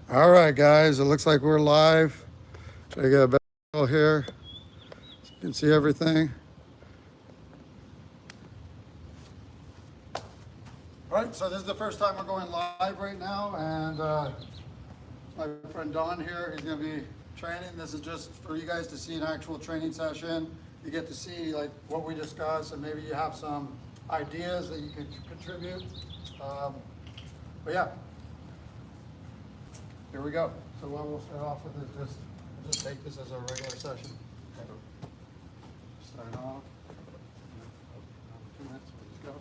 All right, guys, it looks like we're live. Try to get a better angle here. So you can see everything. All right, so this is the first time we're going live right now, and my friend Don here. He's going to be training. This is just for you guys to see an actual training session. You get to see like what we discuss, and maybe you have some ideas that you could contribute. But yeah, here we go. So what we'll start off with is just take this as a regular session. Start off. 2 minutes, we'll just go.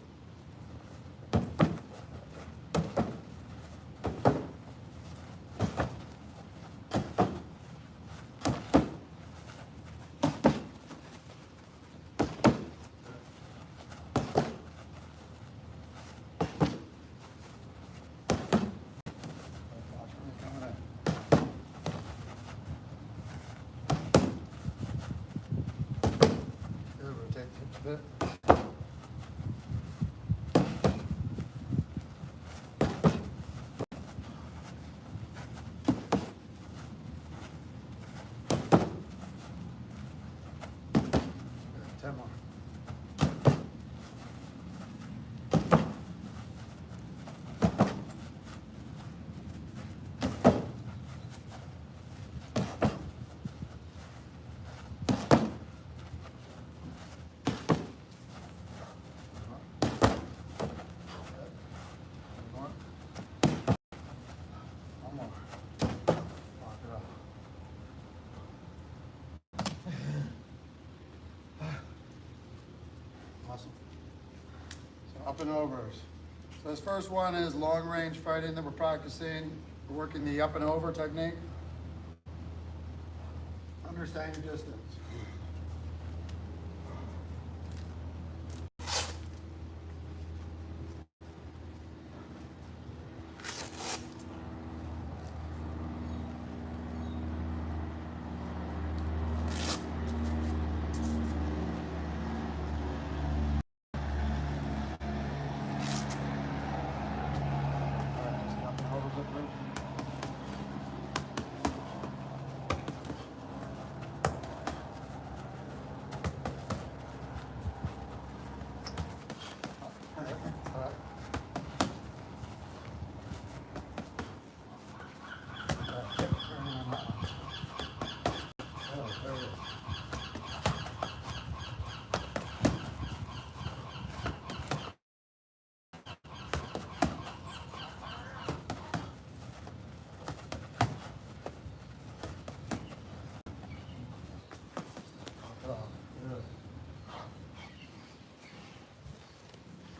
Rotate hips a bit. Good, 10 more. One more. Lock it up. Awesome. So up and overs. So this first one is long range fighting that we're practicing. We're working the up and over technique. Understand your distance.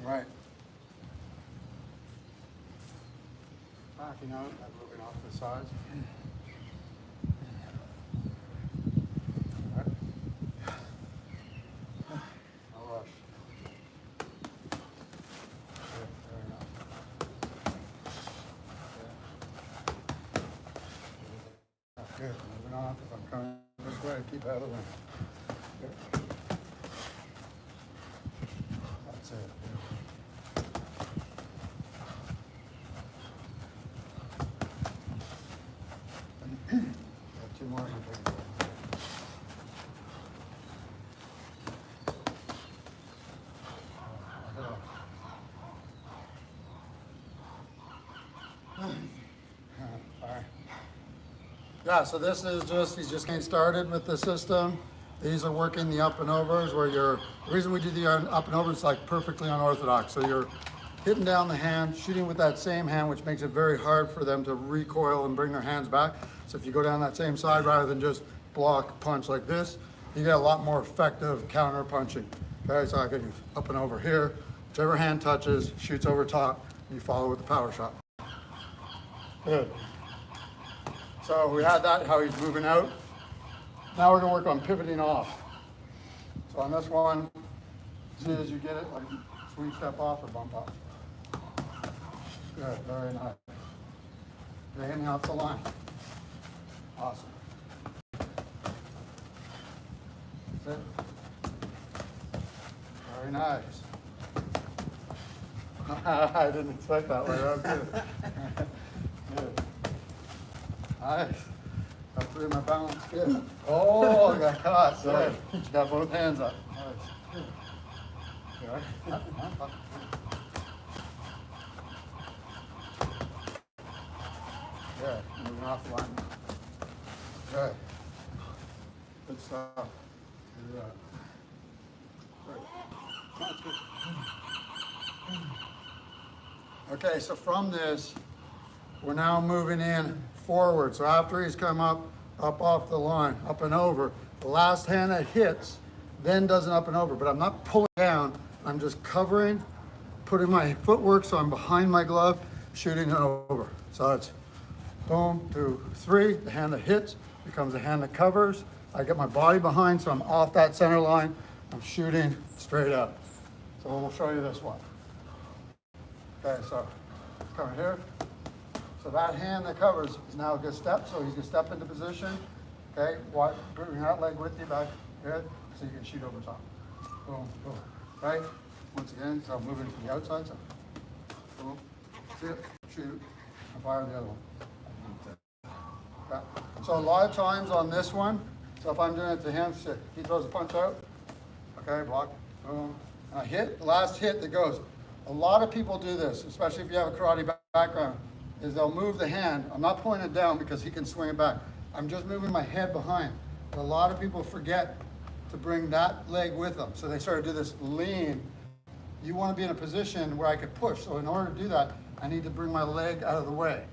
Right. Backing out and moving off the sides. Right. No rush. Good, very nice. Good. Moving off. If I'm coming this way, keep out of the way. Good. That's it. Got 2 more. Yeah, so this is he's just getting started with the system. These are working the up and overs where the reason we do the up and overs is like perfectly unorthodox. So you're hitting down the hand, shooting with that same hand, which makes it very hard for them to recoil and bring their hands back. So if you go down that same side rather than just block punch like this, you get a lot more effective counter punching. Okay, so I can use up and over here. Whichever hand touches, shoots over top, you follow with the power shot. Good. So we had that, how he's moving out. Now we're gonna work on pivoting off. So on this one, as soon as you get it, like sweep step off or bump off. Good, very nice. You're hitting off the line. Awesome. That's it. Very nice. I didn't expect that way. That was good. Good. Nice. Got through my balance. Good. Oh, I got caught. Good. Got both hands up. Nice. Good. Good. Moving off the line. Good. Good stuff. Do that. Good. Okay, so from this, we're now moving in forward. So after he's come up off the line, up and over, the last hand that hits then does an up and over, but I'm not pulling down. I'm just covering, putting my footwork so I'm behind my glove, shooting it over. So it's boom, 2, 3. The hand that hits becomes the hand that covers. I get my body behind, so I'm off that center line. I'm shooting straight up. So we'll show you this one. Okay, so come here. So that hand that covers is now a good step. So he's gonna step into position. Okay, bring that leg with you back. Good. So you can shoot over top. Boom, boom. Right? Once again, so I'm moving from the outside. So boom, sit, shoot, and fire the other one. Okay. So a lot of times on this one, so if I'm doing it to him, sit. He throws a punch out. Okay, block, boom. And I hit, the last hit that goes. A lot of people do this, especially if you have a karate background, is they'll move the hand. I'm not pulling it down because he can swing it back. I'm just moving my head behind. But a lot of people forget to bring that leg with them. So they sort of do this lean. You want to be in a position where I could push. So in order to do that, I need to bring my leg out of the way.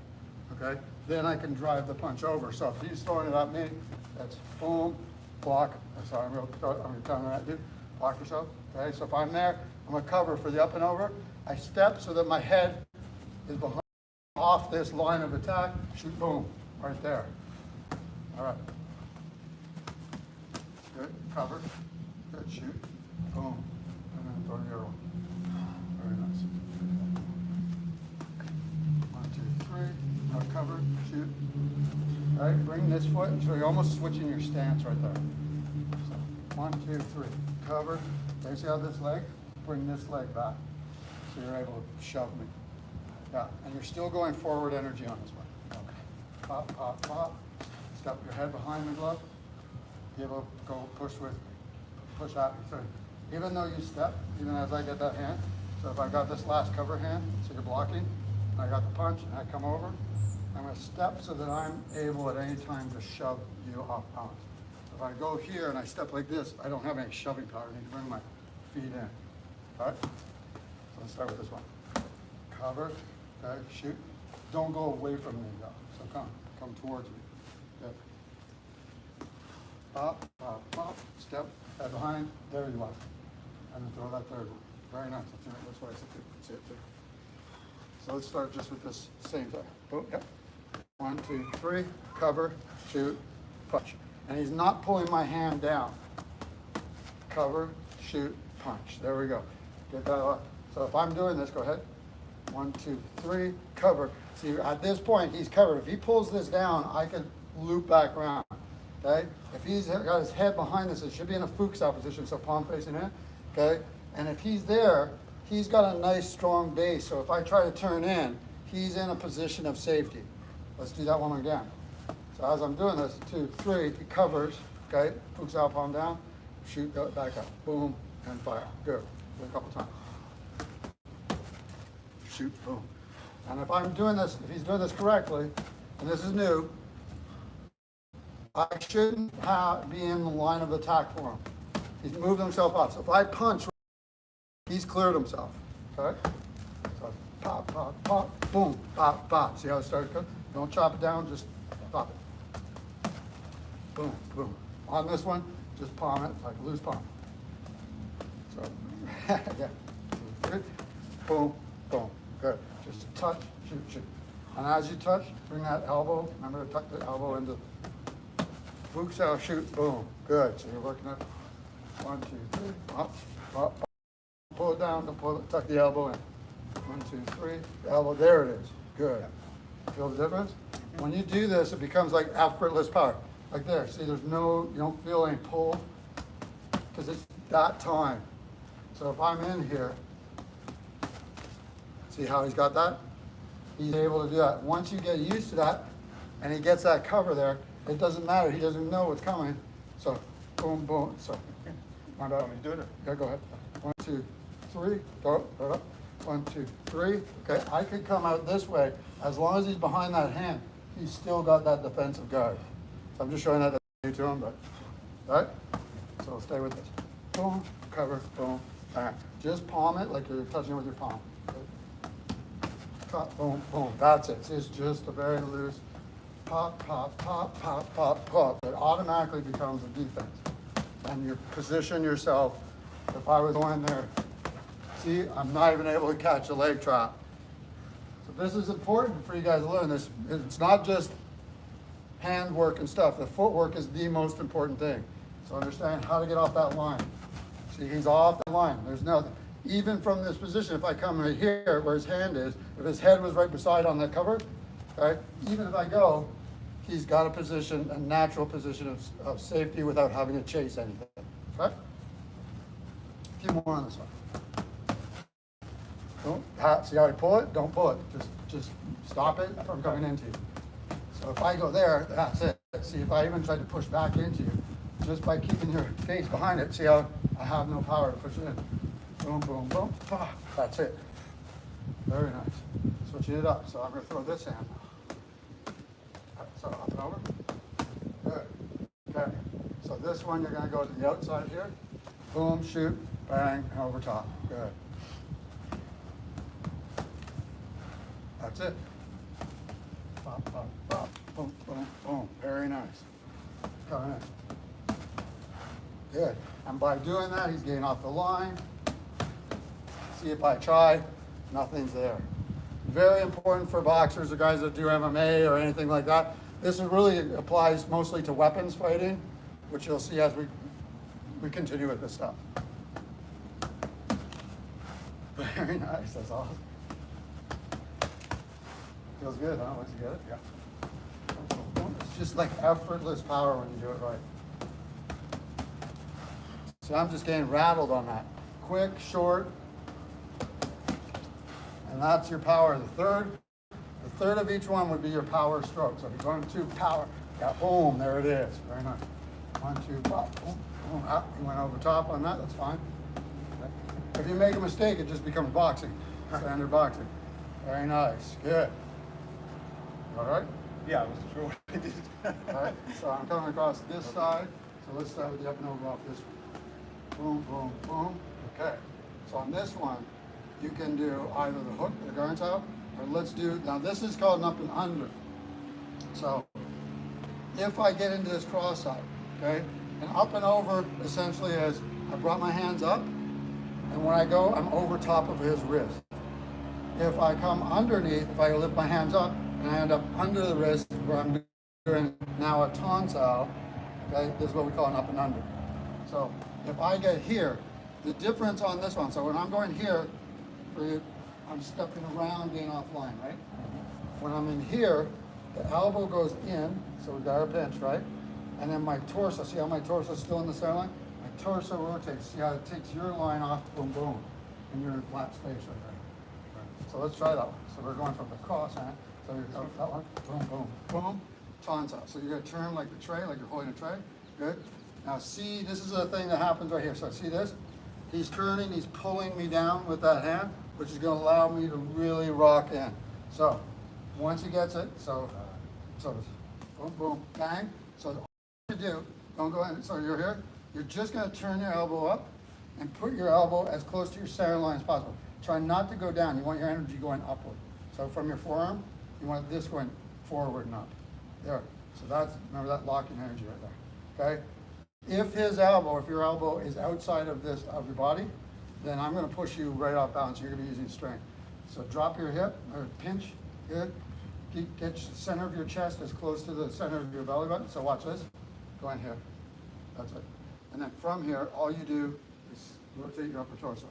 Okay? Then I can drive the punch over. So if he's throwing it at me, that's boom, block. Sorry, I'm going to counter that, dude. Block yourself. Okay? So if I'm there, I'm going to cover for the up and over. I step so that my head is behind, off this line of attack. Shoot, boom, right there. All right. Good, cover. Good, shoot, boom. And then throw the other one. Very nice. 1, 2, 3. Now cover, shoot. All right, bring this foot, so you're almost switching your stance right there. So 1, 2, 3. Cover. Okay, see how this leg? Bring this leg back. So you're able to shove me. Yeah, and you're still going forward energy on this one. Okay. Pop, pop, pop. Step your head behind the glove. Be able to go push with me. Push at me. So even though you step, even as I get that hand, so if I got this last cover hand, so you're blocking, and I got the punch, and I come over, I'm going to step so that I'm able at any time to shove you off balance. If I go here and I step like this, I don't have any shoving power. I need to bring my feet in. All right? So let's start with this one. Cover, okay, shoot. Don't go away from me, though. So come towards me. Good. Pop, pop, pop, step, head behind, there you are. And then throw that third one. Very nice. That's what I said too. So let's start just with this same thing. Boom, yep. 1, 2, 3, cover, shoot, punch. And he's not pulling my hand down. Cover, shoot, punch. There we go. Get that up. So if I'm doing this, go ahead. 1, 2, 3, cover. See, at this point, he's covered. If he pulls this down, I can loop back around. Okay? If he's got his head behind this, it should be in a Fuchs out position, so palm facing in. Okay? And if he's there, he's got a nice strong base. So if I try to turn in, he's in a position of safety. Let's do that one again. So as I'm doing this, 2, 3, he covers. Okay? Fuchs out, palm down. Shoot, go back up. Boom, and fire. Good. Do it a couple times. Shoot, boom. And if I'm doing this, if he's doing this correctly, and this is new, I shouldn't be in the line of attack for him. He's moved himself up. So if I punch, he's cleared himself. Okay? So pop, pop, pop, boom, pop, pop. See how it started? Don't chop it down, just pop it. Boom, boom. On this one, just palm it like a loose palm. So, yeah. Good. Boom, boom. Good. Just a touch, shoot, shoot. And as you touch, bring that elbow. Remember to tuck the elbow into Fuchs out, shoot, boom. Good. So you're working it. 1, 2, 3. Up, up, up. Pull it down, don't pull it, tuck the elbow in. 1, 2, 3. Elbow, there it is. Good. Feel the difference? When you do this, it becomes like effortless power. Like there. See, there's no, you don't feel any pull because it's that time. So if I'm in here, see how he's got that? He's able to do that. Once you get used to that, and he gets that cover there, it doesn't matter. He doesn't know what's coming. So, boom, boom. So, want Want me to do it? yeah, go ahead. 1, 2, 3. Go. 1, 2, 3. Okay, I could come out this way. As long as he's behind that hand, he's still got that defensive guard. So I'm just showing that to him, but all right. So stay with this. Boom, cover, boom, bang. Just palm it like you're touching it with your palm. Cut, boom, boom. That's it. It's just a very loose pop, pop, pop, pop, pop, pop. It automatically becomes a defense. And you position yourself. If I was going there, see, I'm not even able to catch a leg trap. So this is important for you guys to learn this. It's not just hand work and stuff. The footwork is the most important thing. So understand how to get off that line. See, he's off the line. There's nothing. Even from this position, if I come right here where his hand is, if his head was right beside on that cover, right, even if I go, he's got a position, a natural position of safety without having to chase anything. Okay? A few more on this one. Don't, see how I pull it? Don't pull it. Just stop it from coming into you. So if I go there, that's it. See, if I even try to push back into you, just by keeping your face behind it, see how I have no power to push it in. Boom, boom, boom. That's it. Very nice. Switching it up. So I'm going to throw this hand. So up and over. Good. Okay. So this one, you're going to go to the outside here. Boom, shoot, bang, and over top. Good. That's it. Pop, pop, pop. Boom, boom, boom. Very nice. Coming in. Good. And by doing that, he's getting off the line. See, if I try, nothing's there. Very important for boxers or guys that do MMA or anything like that. This really applies mostly to weapons fighting, which you'll see as we continue with this stuff. Very nice. That's awesome. Feels good, huh? Once you get it? Yeah. It's just like effortless power when you do it right. So I'm just getting rattled on that. Quick, short, and that's your power. The third of each one would be your power stroke. So if you're going to power, yeah, boom, there it is. Very nice. 1, 2, pop, boom, boom. Ah, you went over top on that, that's fine. Okay. If you make a mistake, it just becomes boxing, standard boxing. Very nice, good. All right? Yeah, I wasn't sure what I did. All right, so I'm coming across this side. So let's start with the up and over off this one. Boom, boom, boom. Okay. So on this one, you can do either the hook, the guard out, or let's do, now this is called an up and under. So if I get into this cross side, okay, and up and over essentially is I brought my hands up, and when I go, I'm over top of his wrist. If I come underneath, if I lift my hands up, and I end up under the wrist where I'm doing now a tonsile, okay, this is what we call an up and under. So if I get here, the difference on this one, so when I'm going here, I'm stepping around being offline, right? When I'm in here, the elbow goes in, so we've got our pinch, right? And then my torso, see how my torso is still in the center line? My torso rotates, see how it takes your line off, boom, boom, and you're in flat space right there. So let's try that one. So we're going from the cross hand, so you go that one, boom, boom, boom, tonsile. So you're gonna turn like the tray, like you're holding a tray, good. Now see, this is the thing that happens right here. So see this? He's turning, he's pulling me down with that hand, which is going to allow me to really rock in. So once he gets it, so boom, boom, bang. So all you do, don't go in. So you're here. You're just going to turn your elbow up and put your elbow as close to your center line as possible. Try not to go down. You want your energy going upward. So from your forearm, you want this going forward and up. There. So that's, remember that locking energy right there. Okay? If his elbow, if your elbow is outside of this, of your body, then I'm going to push you right off balance. You're going to be using strength. So drop your hip, or pinch, good. Get the center of your chest as close to the center of your belly button. So watch this. Go in here. That's it. And then from here, all you do is rotate your upper torso.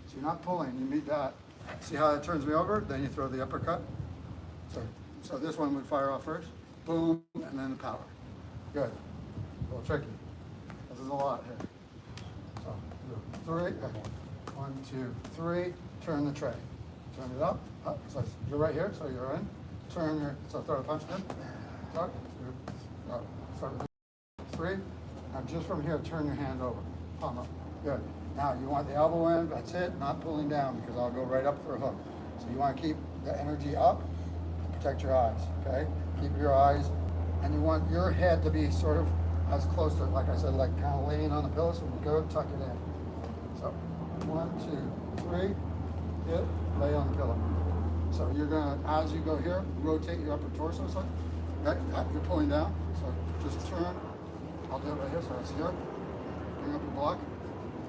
So you're not pulling, you meet that. See how it turns me over? Then you throw the uppercut. So this one would fire off first. Boom, and then the power. Good. A little tricky. This is a lot here. So 3, 1, 2, 3. Turn the tray. Turn it up. So you're right here, so you're in. Turn your, so throw a punch in. Start, two, start with three. Now just from here, turn your hand over, palm up. Good. Now you want the elbow in, that's it, not pulling down because I'll go right up for a hook. So you want to keep the energy up to protect your eyes, okay? Keep your eyes, and you want your head to be sort of as close to, like I said, like kind of laying on the pillow, so when you go, tuck it in. So 1, 2, 3, hit, lay on the pillow. So you're gonna, as you go here, rotate your upper torso, so you're pulling down, so just turn. I'll do it right here, so it's here. Bring up your block.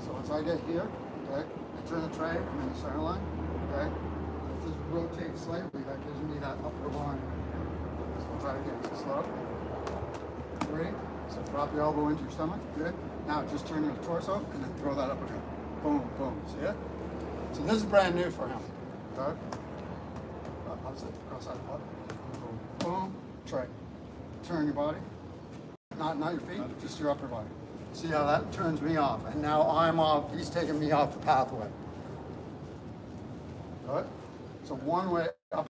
So once I get here, okay, I turn the tray, I'm in the center line, okay? Just rotate slightly, that gives me that upper line. So we'll try it again, so slow. 3, so drop your elbow into your stomach, good. Now just turn your torso and then throw that uppercut. Boom, boom, see it? So this is brand new for him, okay? Opposite, cross side, up, boom, boom, tray. Turn your body. Not your feet, just your upper body. See how that turns me off, and now I'm off. He's taking me off the pathway. Good. So one way up,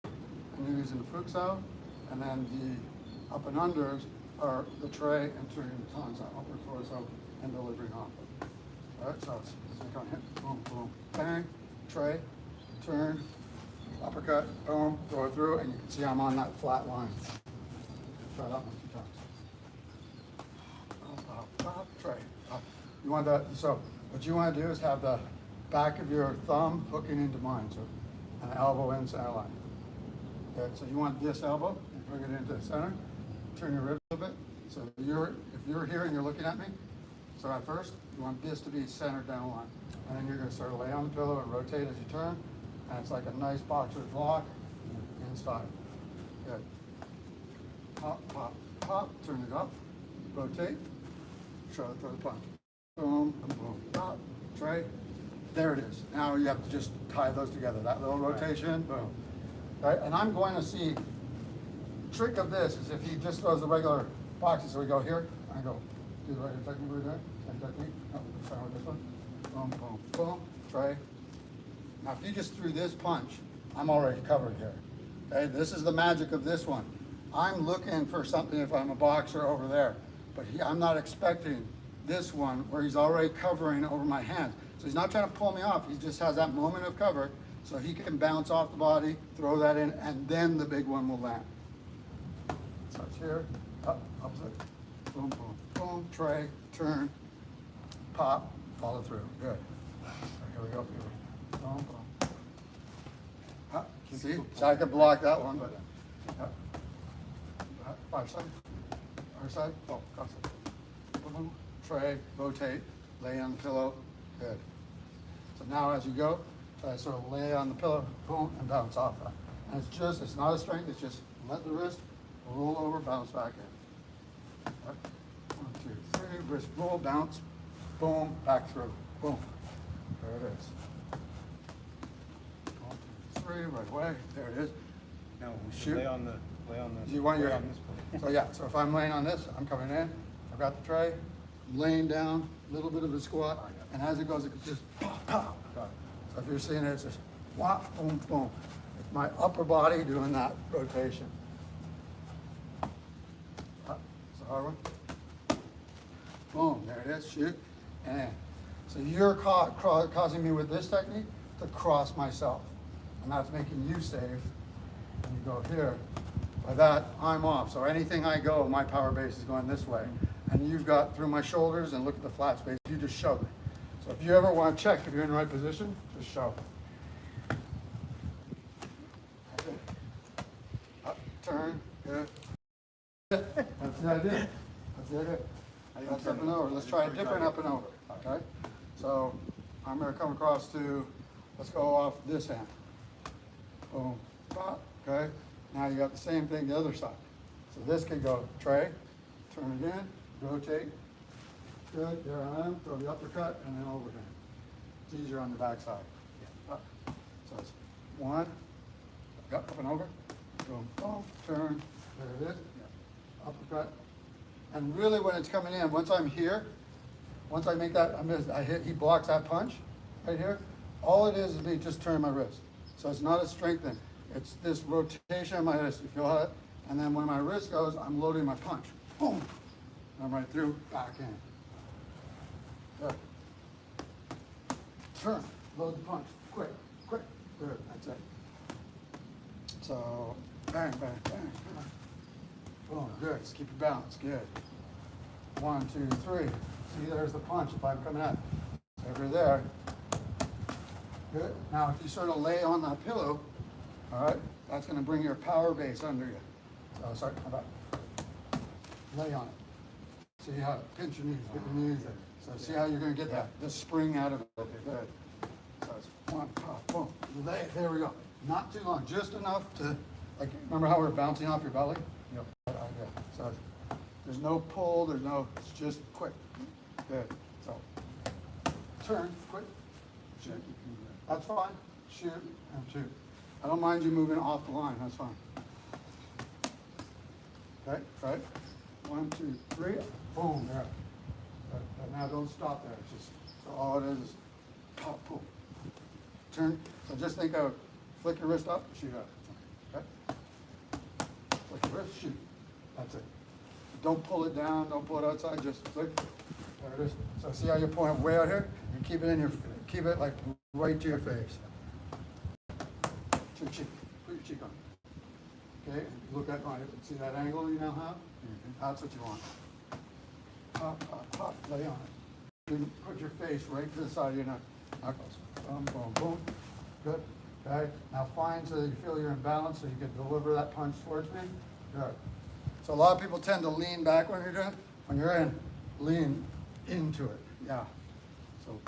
and you're using the Fuxo, and then the up and unders are the tray and turning the tons on upper torso and delivering off it. All right, so it's going to hit, boom, boom, bang, tray, turn, uppercut, boom, go through, and you can see I'm on that flat line. Try that one 2 times. Up, tray. Up. You want that, so what you want to do is have the back of your thumb hooking into mine, so an elbow in center line. Okay, so you want this elbow, and bring it into the center, turn your ribs a little bit. So if you're here and you're looking at me, so at first, you want this to be centered down the line. And then you're going to sort of lay on the pillow and rotate as you turn, and it's like a nice boxer's block inside. Good. Pop, pop, pop, turn it up, rotate, throw the punch. Boom, boom, pop, tray. There it is. Now you have to just tie those together. That little rotation, boom. Right, and I'm going to see, trick of this is if he just throws the regular boxes, so we go here, I go, do the regular technique we're doing, same technique, no, start with this one, boom, boom, boom, tray. Now if you just threw this punch, I'm already covered here. Okay, this is the magic of this one. I'm looking for something if I'm a boxer over there, but I'm not expecting this one where he's already covering over my hands. So he's not trying to pull me off, he just has that moment of cover so he can bounce off the body, throw that in, and then the big one will land. So it's here, up, opposite, boom, boom, boom, tray, turn, pop, follow through, good. Here we go, boom, boom. Up, see, so I could block that one, but up. Far side, other side, oh, cross it. Boom, boom, tray, rotate, lay on the pillow, good. So now as you go, try to sort of lay on the pillow, boom, and bounce off that. And it's not a strength, it's just let the wrist roll over, bounce back in. Right. 1, 2, 3, wrist roll, bounce, boom, back through, boom. There it is. 1, 2, 3, right away, there it is. Now we should Shoot. lay on this. You want your, on this place. so yeah, so if I'm laying on this, I'm coming in, I've got the tray, laying down, a little bit of a squat, and as it goes, it just pop, pop. So if you're seeing it, it's just whop, boom, boom. It's my upper body doing that rotation. It's a hard one. Boom, there it is, shoot, and in. So you're causing me with this technique to cross myself, and that's making you safe. And you go here. By that, I'm off. So anything I go, my power base is going this way. And you've got through my shoulders and look at the flat space. You just show me. So if you ever want to check if you're in the right position, just show. Okay. Up, turn, good. That's the idea. That's the idea. That's up and over. Let's try a different up and over. Okay? So I'm going to come across to, let's go off this hand. Boom, pop, okay? Now you got the same thing the other side. So this can go tray, turn it in, rotate. Good, there I am, throw the uppercut, and then overhand. It's easier on the back side. Up. So it's 1, up and over, boom, boom, turn, there it is, uppercut. And really when it's coming in, once I'm here, once I make that, I hit, he blocks that punch right here, all it is me just turning my wrist. So it's not a strength thing. It's this rotation of my wrist. You feel it? And then when my wrist goes, I'm loading my punch. Boom. I'm right through, back in. Good. Turn, load the punch, quick, quick. Good, that's it. So, bang, bang, bang. Boom, good. Just keep your balance, good. 1, 2, 3. See, there's the punch if I'm coming at. So if you're there, good. Now, if you sort of lay on that pillow, all right, that's going to bring your power base under you. So, sorry, how about lay on it. See how, pinch your knees, get your knees there. So see how you're going to get that, this spring out of it. Okay, good. So it's 1, pop, boom. Lay, there we go. Not too long, just enough to, like, remember how we're bouncing off your belly? Yep. Yeah. So there's no pull, there's no, it's just quick. Good. So turn, quick, shoot. That's fine. Shoot and shoot. I don't mind you moving off the line, that's fine. Okay, right? 1, 2, 3, boom, there. But now don't stop there. It's just, so all it is pop, boom. Turn. So just think of, flick your wrist up, shoot out. Okay? Flick your wrist, shoot. That's it. Don't pull it down, don't pull it outside, just flick. There it is. So see how you're pulling way out here? You keep it in your, keep it like right to your face. To your cheek. Put your cheek on. Okay, look at my, see that angle you now have? That's what you want. Pop, pop, pop, lay on it. You put your face right to the side of your neck. Knuckles. Boom, boom, boom. Good. Okay, now find so that you feel you're in balance so you can deliver that punch towards me. Good. So a lot of people tend to lean back when you're doing it. When you're in, lean into it. Yeah. So,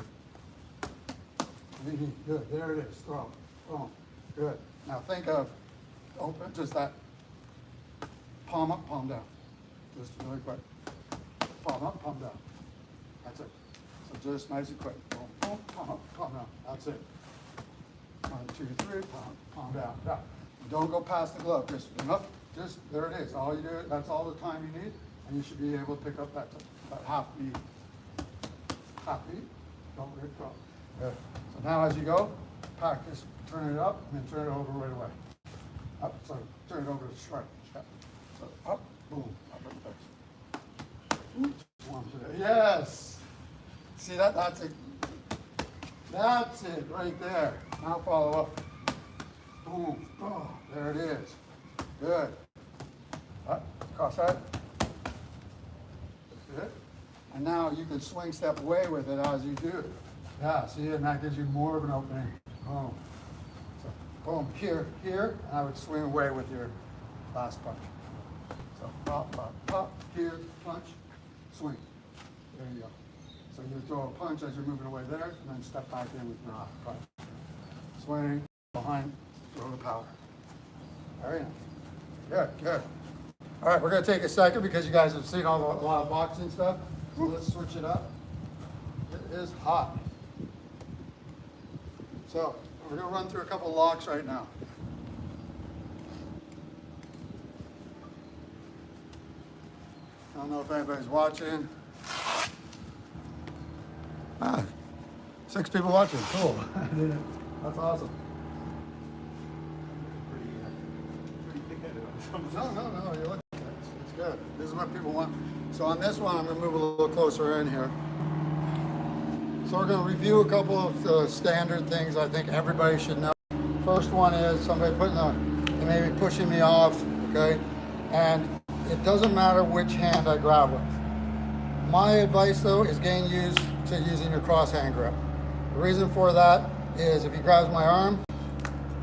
lean, good. There it is. Throw. Boom. Good. Now think of, open, just that palm up, palm down. Just really quick. Palm up, palm down. That's it. So just nice and quick. Boom, boom, palm up, palm down. That's it. 1, 2, 3, palm down, down. Don't go past the glove. Just enough. Just there it is. All you do. That's all the time you need, and you should be able to pick up that half beat. Half beat. Don't let it go. Good. So now as you go, practice turn it up and then turn it over right away. Up. So turn it over to strike. So up. Boom. Up in the face. Yes. See that? That's it. That's it right there. Now follow up. Boom. Oh, there it is. Good. Up. Cross side. Good. And now you can swing step away with it as you do it. Yeah, see, and that gives you more of an opening. Boom. So boom. Here, here, and I would swing away with your last punch. So pop, pop, pop, here, punch, swing. There you go. So you throw a punch as you're moving away there, and then step back in with your punch. Swing, behind, throw the power. Very nice. Good, good. All right, we're going to take a second because you guys have seen a lot of boxing stuff. So let's switch it up. It is hot. So we're going to run through a couple of locks right now. I don't know if anybody's watching. Ah, 6 people watching. Cool. That's awesome. Pretty thick-headed on some. No. You look. It's good. This is what people want. So on this one, I'm going to move a little closer in here. So we're going to review a couple of the standard things I think everybody should know. First one is somebody they may be pushing me off, okay? And it doesn't matter which hand I grab with. My advice though is getting used to using your cross hand grip. The reason for that is if he grabs my arm,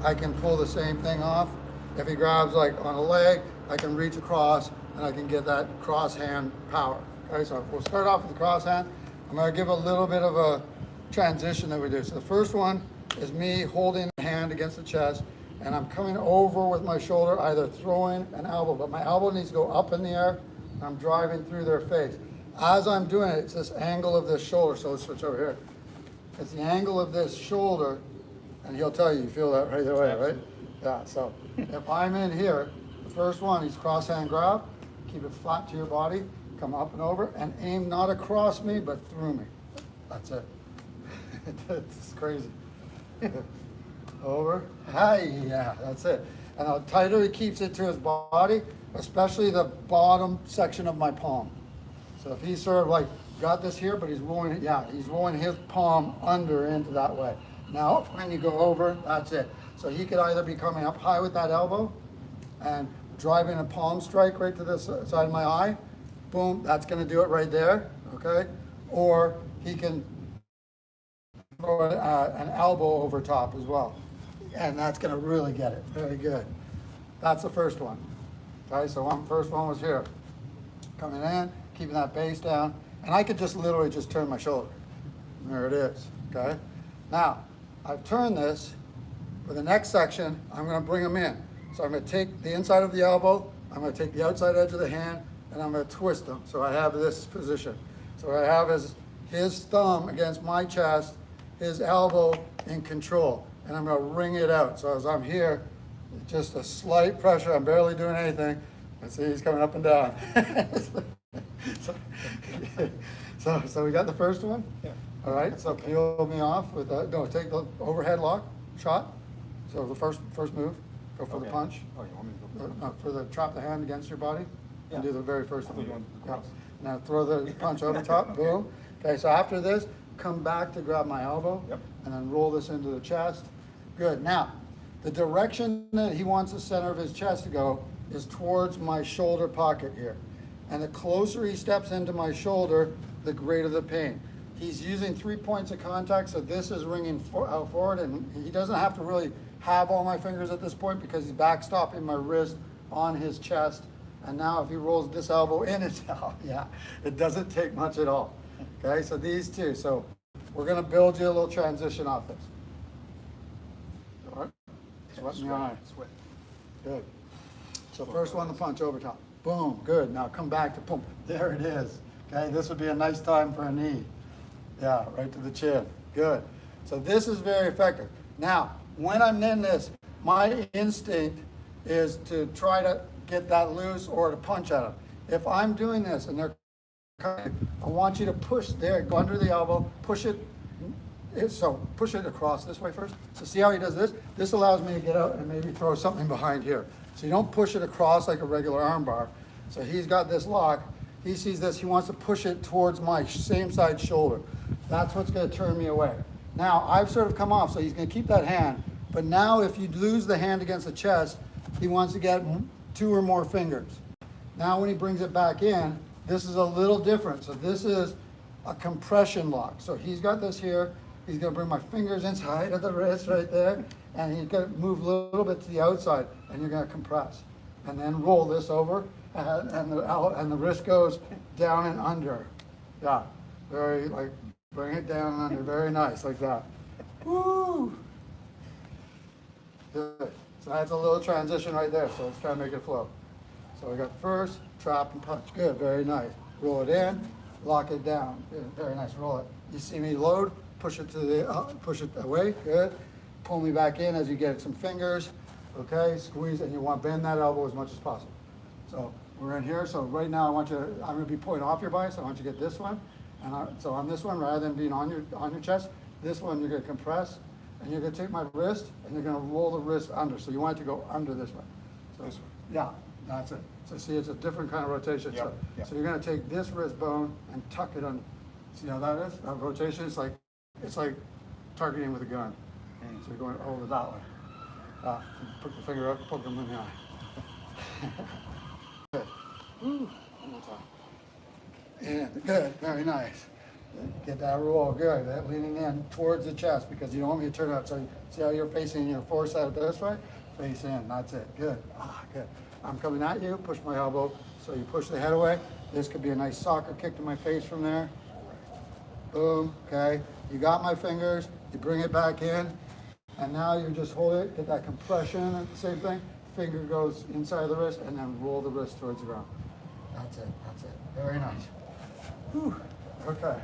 I can pull the same thing off. If he grabs like on a leg, I can reach across and I can get that cross hand power. Okay, so we'll start off with the cross hand. I'm going to give a little bit of a transition that we do. So the first one is me holding the hand against the chest and I'm coming over with my shoulder, either throwing an elbow, but my elbow needs to go up in the air and I'm driving through their face. As I'm doing it, it's this angle of this shoulder. So let's switch over here. It's the angle of this shoulder, and he'll tell you, you feel that right away, right? Yeah, so if I'm in here, the first one, he's cross hand grab, keep it flat to your body, come up and over, and aim not across me, but through me. That's it. It's crazy. Over, hi, yeah, that's it. And the tighter he keeps it to his body, especially the bottom section of my palm. So if he's sort of like got this here, but he's rolling it, yeah, he's rolling his palm under into that way. Now, when you go over, that's it. So he could either be coming up high with that elbow and driving a palm strike right to this side of my eye. Boom, that's gonna do it right there, okay? Or he can throw an elbow over top as well. And that's gonna really get it, very good. That's the first one. Okay, so first one was here. Coming in, keeping that base down, and I could just literally just turn my shoulder. There it is, okay? Now, I've turned this. For the next section, I'm gonna bring them in. So I'm gonna take the inside of the elbow, I'm gonna take the outside edge of the hand, and I'm gonna twist them. So I have this position. So what I have is his thumb against my chest, his elbow in control, and I'm gonna wring it out. So as I'm here, just a slight pressure, I'm barely doing anything. And see, he's coming up and down. so we got the first one? Yeah. All right, so peel me off with, no, take the overhead lock, shot. So the first move, go for the punch. Oh, you want me to go for For the trap the hand against your body, and do the very first I thought one. you wanted to Yeah. cross. Now throw the punch over top, boom. Okay, so after this, come back to grab my elbow, Yep. and then roll this into the chest. Good, now, the direction that he wants the center of his chest to go is towards my shoulder pocket here. And the closer he steps into my shoulder, the greater the pain. He's using 3 points of contact, so this is ringing out forward, and he doesn't have to really have all my fingers at this point because he's backstopping my wrist on his chest. And now if he rolls this elbow in, it's out. Yeah, it doesn't take much at all. Okay, so these two. So we're gonna build you a little transition off this. All right. Sweat in the eye. Sweat. Good. So first one, the punch over top. Boom, good. Now come back to boom. There it is. Okay, this would be a nice time for a knee. Yeah, right to the chin. Good. So this is very effective. Now, when I'm in this, my instinct is to try to get that loose or to punch at them. If I'm doing this and they're coming, I want you to push there, go under the elbow, push it. So push it across this way first. So see how he does this? This allows me to get out and maybe throw something behind here. So you don't push it across like a regular arm bar. So he's got this lock. He sees this, he wants to push it towards my same side shoulder. That's what's gonna turn me away. Now, I've sort of come off, so he's gonna keep that hand. But now if you lose the hand against the chest, he wants to get 2 or more fingers. Now when he brings it back in, this is a little different. So this is a compression lock. So he's got this here. He's gonna bring my fingers inside of the wrist right there, and he's gonna move a little bit to the outside, and you're gonna compress. And then roll this over, and the wrist goes down and under. Yeah, very, like, bring it down and under, very nice, like that. Woo! Good. So that's a little transition right there, so let's try and make it flow. So we got first, trap and punch. Good, very nice. Roll it in, lock it down. Good, very nice, roll it. You see me load, push it to the, push it away, good. Pull me back in as you get some fingers, okay, squeeze, and you want to bend that elbow as much as possible. So we're in here, so right now I want you to, I'm gonna be pulling off your body, so I want you to get this one. And so on this one, rather than being on your chest, this one you're gonna compress, and you're gonna take my wrist, and you're gonna roll the wrist under. So you want it to go under this way. So, This way. yeah, that's it. So see, it's a different kind of rotation. Yep, yep. So you're gonna take this wrist bone and tuck it under. See how that is? That rotation is like, it's like targeting with a gun. So you're going over that way. Put the finger up, poke them in the eye. Good. Woo. One more time. And good, very nice. Get that roll, good. That leaning in towards the chest because you don't want me to turn out. So see how you're facing your foreside this way? Face in, that's it, good. Good. I'm coming at you, push my elbow. So you push the head away. This could be a nice soccer kick to my face from there. Boom, okay. You got my fingers, you bring it back in, and now you just hold it, get that compression, same thing. Finger goes inside of the wrist, and then roll the wrist towards the ground. That's it, very nice. Whew. Okay.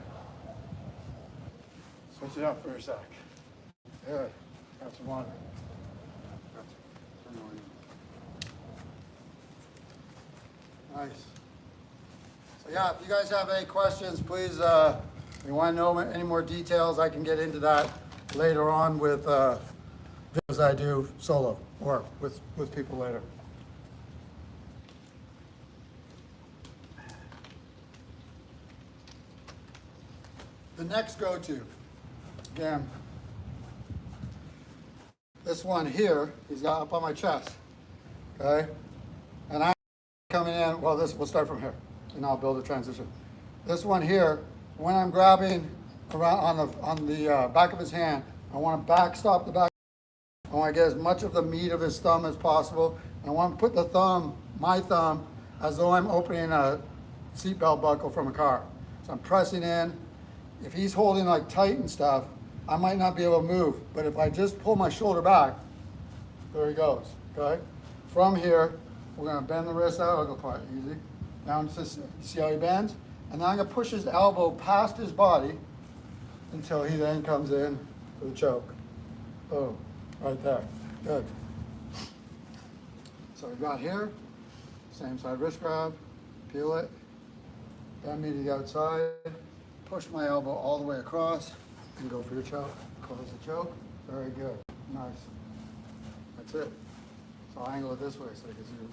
Switch it up for a sec. Good, got some water. Nice. So yeah, if you guys have any questions, please, if you want to know any more details, I can get into that later on with videos I do solo or with people later. The next go-to, again, this one here, he's got up on my chest, okay? And I'm coming in, well, we'll start from here, and I'll build a transition. This one here, when I'm grabbing around on the back of his hand, I want to backstop the back. I want to get as much of the meat of his thumb as possible. And I want to put the thumb, my thumb, as though I'm opening a seatbelt buckle from a car. So I'm pressing in. If he's holding like tight and stuff, I might not be able to move. But if I just pull my shoulder back, there he goes, okay? From here, we're gonna bend the wrist out, I'll go quite easy. Down to, see how he bends? And then I'm gonna push his elbow past his body until he then comes in for the choke. Boom, right there, good. So we've got here, same side wrist grab, peel it, bend me to the outside, push my elbow all the way across, and go for your choke. Close the choke, very good, nice. That's it. So I'll angle it this way so it gives you.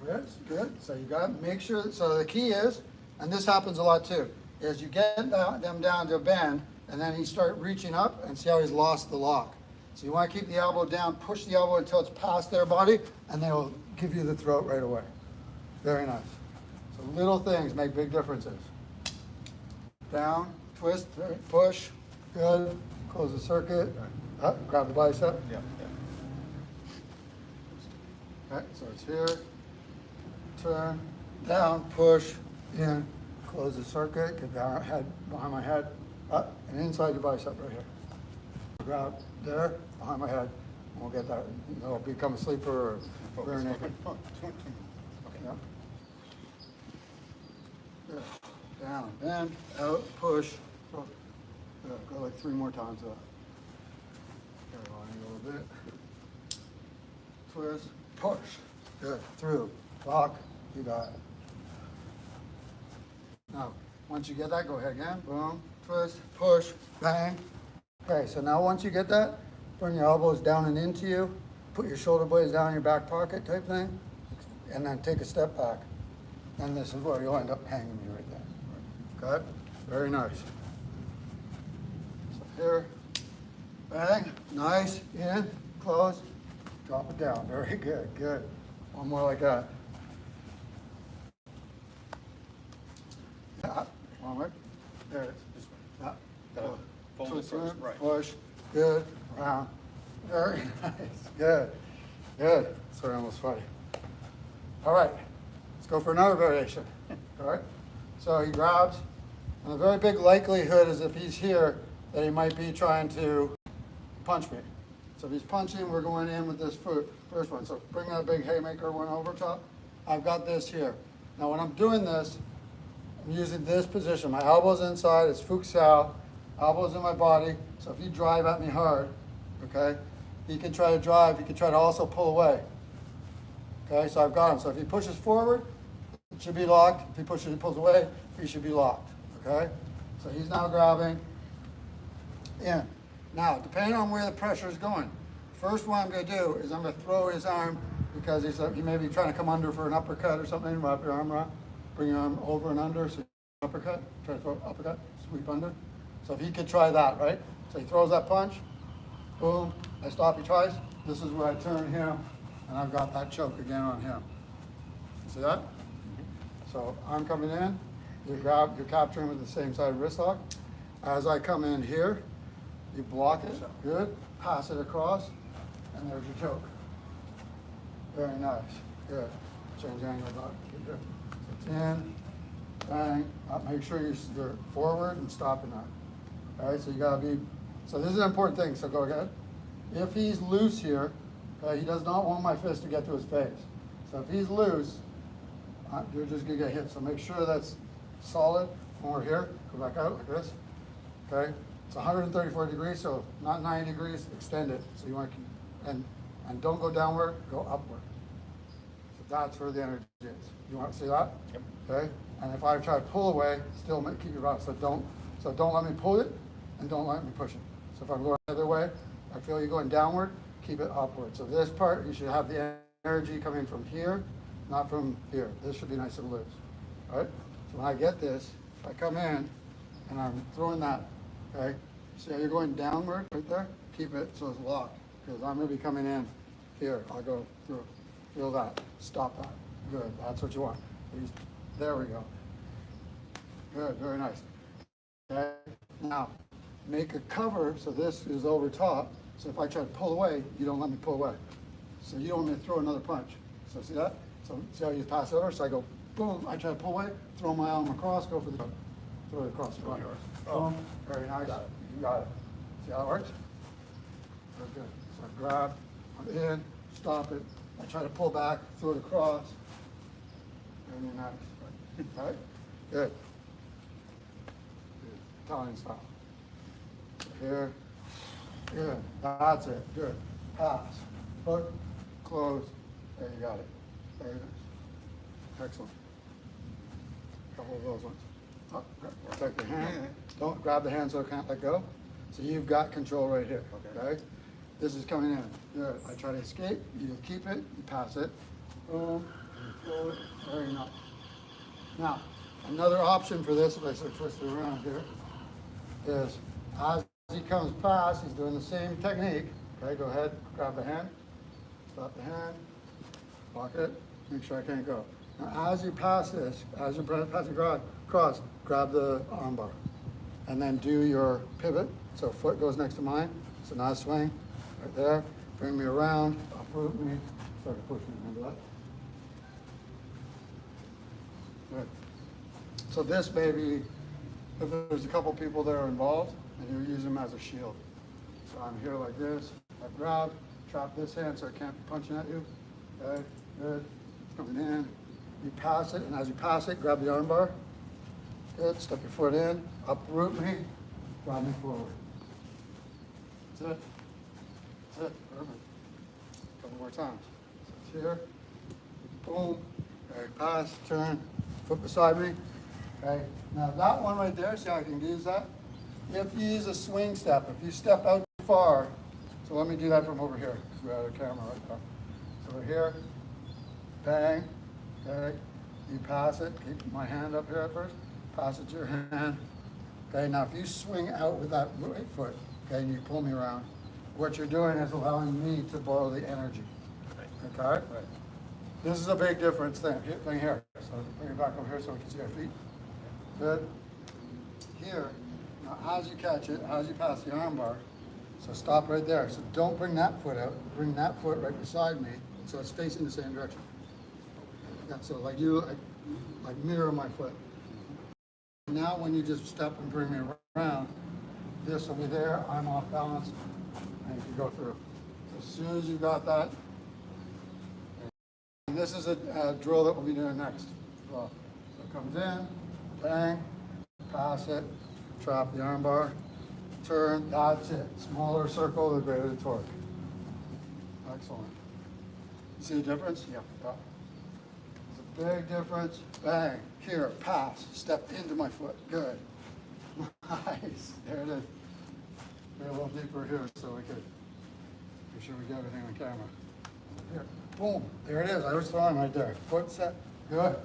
Good, good. So you got to make sure, so the key is, and this happens a lot too, is you get them down to a bend, and then you start reaching up and see how he's lost the lock. So you want to keep the elbow down, push the elbow until it's past their body, and they will give you the throat right away. Very nice. So little things make big differences. Down, twist, push, good. Close the circuit. Up, grab the bicep. Yeah. Okay, so it's here. Turn, down, push, in, close the circuit, get the head behind my head, up, and inside your bicep right here. Grab there, behind my head, and we'll get that, it'll become a sleeper or rear naked. Okay. Yeah. Good. Down, bend, out, push. Good. Go like 3 more times of that. Carry on a little bit. Twist, push. Good. Through. Lock. You got it. Now, once you get that, go ahead again. Boom. Twist, push, bang. Okay, so now once you get that, bring your elbows down and into you. Put your shoulder blades down in your back pocket type thing. And then take a step back. And this is where you'll end up hanging me right there. Okay? Very nice. So here, bang, nice, in, close, drop it down. Very good, good. One more like that. One more. There it is. Fold it first, right. Push, good, round. Very nice, good, good. Sorry, I almost funny. All right, let's go for another variation. All right, so he grabs, and the very big likelihood is if he's here, that he might be trying to punch me. So if he's punching, we're going in with this first one. So bring that big haymaker one over top. I've got this here. Now when I'm doing this, I'm using this position. My elbow's inside, it's Fuxia, elbow's in my body. So if you drive at me hard, okay, he can try to drive, he can try to also pull away. Okay, so I've got him. So if he pushes forward, it should be locked. If he pulls away, he should be locked. Okay, so he's now grabbing in. Now, depending on where the pressure is going, first what I'm going to do is I'm going to throw his arm because he may be trying to come under for an uppercut or something. Wrap your arm around, bring your arm over and under, so uppercut, try to throw uppercut, sweep under. So if he could try that, right? So he throws that punch, boom, I stop, he tries. This is where I turn him, and I've got that choke again on him. See that? So arm coming in, you're capturing with the same side wrist lock. As I come in here, you block it, good, pass it across, and there's your choke. Very nice, good. Change angle back, good. So it's in, bang, up, make sure you're forward and stopping that. All right, so you gotta be, so this is an important thing, so go ahead. If he's loose here, okay, he does not want my fist to get to his face. So if he's loose, you're just gonna get hit. So make sure that's solid when we're here. Go back out like this, okay? It's 134 degrees, so not 90 degrees, extend it. So you want to keep, and don't go downward, go upward. So that's where the energy is. You want to see that? Yep. Okay? And if I try to pull away, still keep your balance. So don't let me pull it, and don't let me push it. So if I'm going the other way, I feel you going downward, keep it upward. So this part, you should have the energy coming from here, not from here. This should be nice and loose, all right? So when I get this, if I come in and I'm throwing that, okay? See how you're going downward right there? Keep it so it's locked, because I'm gonna be coming in here. I'll go through, feel that, stop that. Good, that's what you want. There we go. Good, very nice. Okay, now make a cover so this is over top. So if I try to pull away, you don't let me pull away. So you don't want me to throw another punch. So see that? So see how you pass over? So I go boom, I try to pull away, throw my arm across, go for the throw it across the front. Boom, very nice. You got it. See how it works? Very good. So I grab, I'm in, stop it. I try to pull back, throw it across. Very nice. All right? Good. Italian style. Here. Good. That's it. Good. Pass. Hook. Close. There you got it. Very nice. Excellent. A couple of those ones. Oh, protect your hand. Don't grab the hand so it can't let go. So you've got control right here. Okay? This is coming in. Good. I try to escape. You keep it. You pass it. Boom. Pull it. Very nice. Now, another option for this, if I sort of twist it around here, is as he comes past, he's doing the same technique. Okay, go ahead, grab the hand, stop the hand, lock it, make sure I can't go. Now, as you pass this, as you're passing across, grab the armbar, and then do your pivot. So foot goes next to mine. So now swing right there, bring me around, uproot me, start to push me. Remember that? Good. So this maybe, if there's a couple people that are involved, and you use them as a shield. So I'm here like this, I grab, trap this hand so I can't be punching at you. Okay, good. It's coming in. You pass it, and as you pass it, grab the arm bar. Good, step your foot in, uproot me, drive me forward. That's it. That's it, perfect. A couple more times. So it's here, boom, okay, pass, turn, foot beside me. Okay, now that one right there, see how I can use that? If you use a swing step, if you step out too far, so let me do that from over here, because we have a camera right there. So we're here, bang, okay, you pass it, keep my hand up here at first, pass it to your hand. Okay, now if you swing out with that right foot, okay, and you pull me around, what you're doing is allowing me to borrow the energy. Okay? Right. This is a big difference thing here. So bring it back over here so we can see our feet. Good. Here, now as you catch it, as you pass the arm bar, so stop right there. So don't bring that foot out. Bring that foot right beside me so it's facing the same direction. Yeah, so like you, like mirror my foot. Now when you just step and bring me around, this will be there, I'm off balance, and you can go through. So as soon as you got that, and this is a drill that we'll be doing next as well. So it comes in, bang, pass it, trap the arm bar, turn, that's it. Smaller circle, the greater the torque. Excellent. See the difference? Yeah. There's a big difference. Bang, here, pass, step into my foot. Good. Nice. There it is. Be a little deeper here so we could make sure we get everything on camera. Here, boom, there it is. I was throwing right there. Foot set. Good.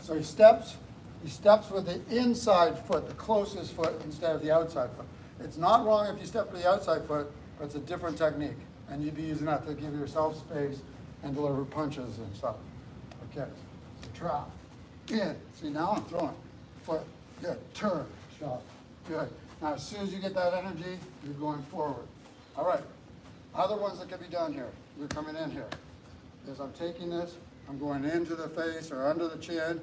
So he steps with the inside foot, the closest foot, instead of the outside foot. It's not wrong if you step for the outside foot, but it's a different technique. And you'd be using that to give yourself space and deliver punches and stuff. Okay, so trap, in. See, now I'm throwing. Foot, good, turn, shot, good. Now, as soon as you get that energy, you're going forward. All right, other ones that can be done here. You're coming in here. Is I'm taking this, I'm going into the face or under the chin.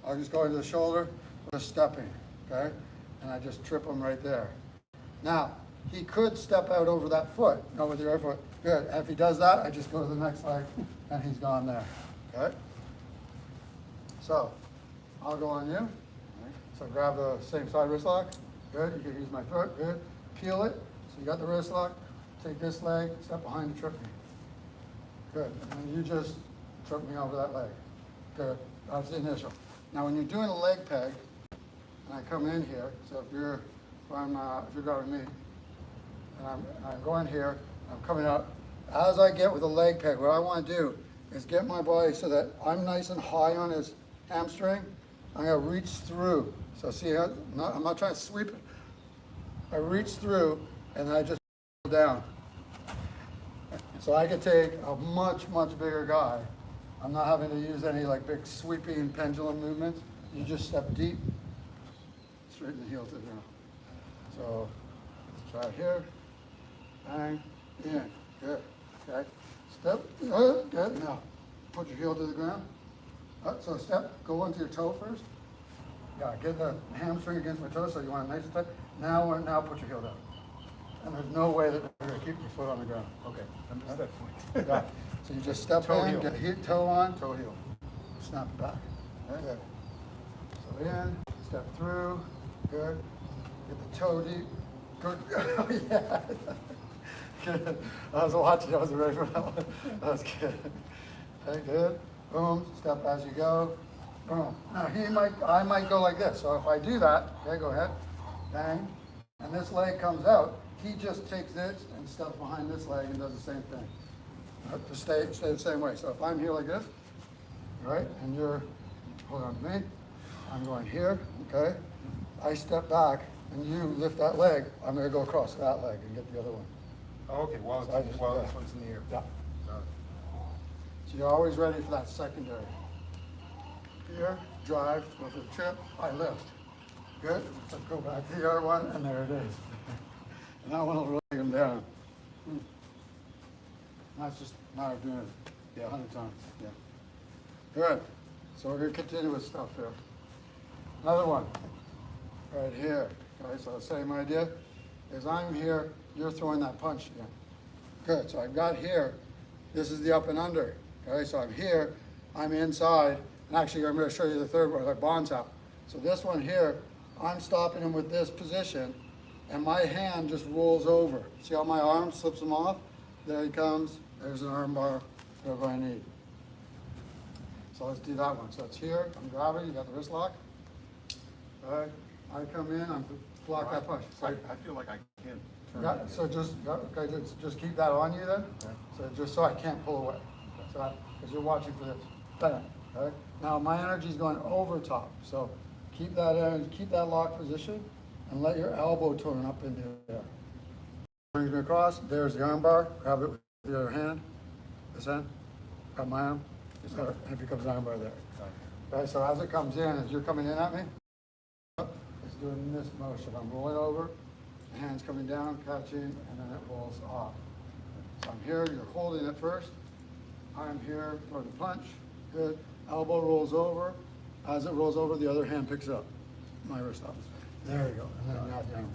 I'll just go into the shoulder, just stepping, okay? And I just trip him right there. Now, he could step out over that foot, with the right foot. Good, and if he does that, I just go to the next leg, and he's gone there, okay? So, I'll go on you. So grab the same side wrist lock. Good, you can use my foot, good. Peel it, so you got the wrist lock. Take this leg, step behind and trip me. Good, and then you just trip me over that leg. Good, that's the initial. Now when you're doing a leg peg, and I come in here, so if you're grabbing me, and I'm going here, I'm coming up. As I get with the leg peg, what I want to do is get my body so that I'm nice and high on his hamstring. I'm going to reach through. So see, I'm not trying to sweep it. I reach through and I just pull down. So I could take a much, much bigger guy. I'm not having to use any like big sweeping pendulum movements. You just step deep, straighten the heel to the ground. So let's try here, bang, in, good, okay. Step, good, now put your heel to the ground. So step, go onto your toe first. Yeah, get the hamstring against my toe so you want it nice and tight. Now put your heel down. And there's no way that you're going to keep your foot on the ground. Okay, understood that point. Yeah. So you just step Toe, in, heel. get heel, toe on, toe heel. Snap it back. Okay. So in, step through, good. Get the toe deep. Good. Oh yeah. Good. I was watching, I wasn't ready for that one. That was good. Okay, good. Boom, step as you go. Boom. Now I might go like this. So if I do that, okay, go ahead. Bang. And this leg comes out. He just takes this and steps behind this leg and does the same thing. To stay the same way. So if I'm here like this, right, and you're, hold on to me, I'm going here, okay? I step back and you lift that leg, I'm gonna go across that leg and get the other one. Oh, okay, while So I just- this yeah. one's in the air. Yeah. Got it. So you're always ready for that secondary. Here, drive, go for the trip, I lift. Good, so go back to the other one, and there it is. And that one will really take him down. That's just a matter of doing it 100 times. Yeah. Good. So we're going to continue with stuff here. Another one, right here. Okay, so the same idea. Is I'm here, you're throwing that punch again. Good, so I've got here, this is the up and under. Okay, so I'm here, I'm inside, and actually I'm going to show you the third one, like bonds out. So this one here, I'm stopping him with this position, and my hand just rolls over. See how my arm slips him off? There he comes, there's an arm bar, whatever I need. So let's do that one. So it's here, I'm grabbing, you got the wrist lock. All right, I come in, I'm block that punch. So, I feel like I can't turn. yeah, so okay, just keep that on you then. Okay. So just so I can't pull away. So because you're watching for this. Bang. Okay. Now my energy is going over top. So keep that energy, keep that lock position, and let your elbow turn up into the air. Brings me across. There's the arm bar. Grab it with the other hand. This hand. Grab my arm. And it becomes an arm bar there. Okay. So as it comes in, as you're coming in at me, it's doing this motion. I'm rolling over. The hand's coming down, catching, and then it rolls off. So I'm here, you're holding it first. I'm here for the punch. Good. Elbow rolls over. As it rolls over, the other hand picks it up. My wrist up. There you go. And then you have the arm.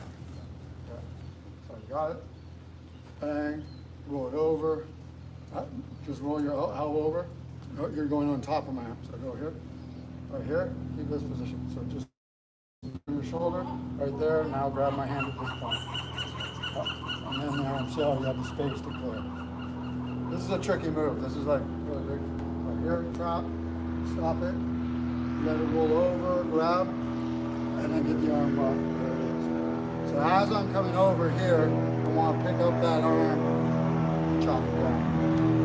Okay. So you got it. Bang. Roll it over. Just roll your elbow over. You're going on top of my arm. So go here. Right here. Keep this position. So just your shoulder, right there. Now grab my hand at this point. And then the arm, see how you have the space to clear. This is a tricky move. This is like really big. Right here, trap, stop it. Let it roll over, grab, and then get the arm up. There it is. So as I'm coming over here, I want to pick up that arm, chop it down.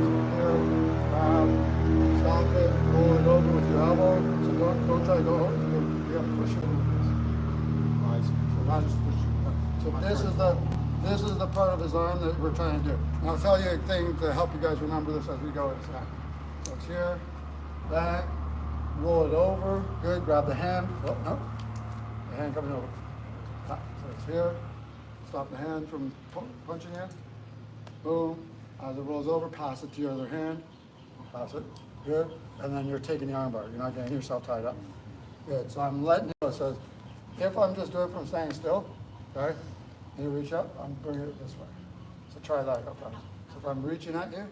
So here, grab, stop it, roll it over with your elbow. So don't try to go over. You got to push it over. So not just push it. So this is the part of his arm that we're trying to do. And I'll tell you a thing to help you guys remember this as we go. So it's here, back, roll it over. Good. Grab the hand. Oh, no. The hand coming over. So it's here. Stop the hand from punching in. Boom. As it rolls over, pass it to your other hand. Pass it. Good. And then you're taking the arm bar. You're not getting yourself tied up. Good. So I'm letting it go. So if I'm just doing it from standing still, okay, and you reach up, I'm bringing it this way. So try that a couple times. So if I'm reaching at you,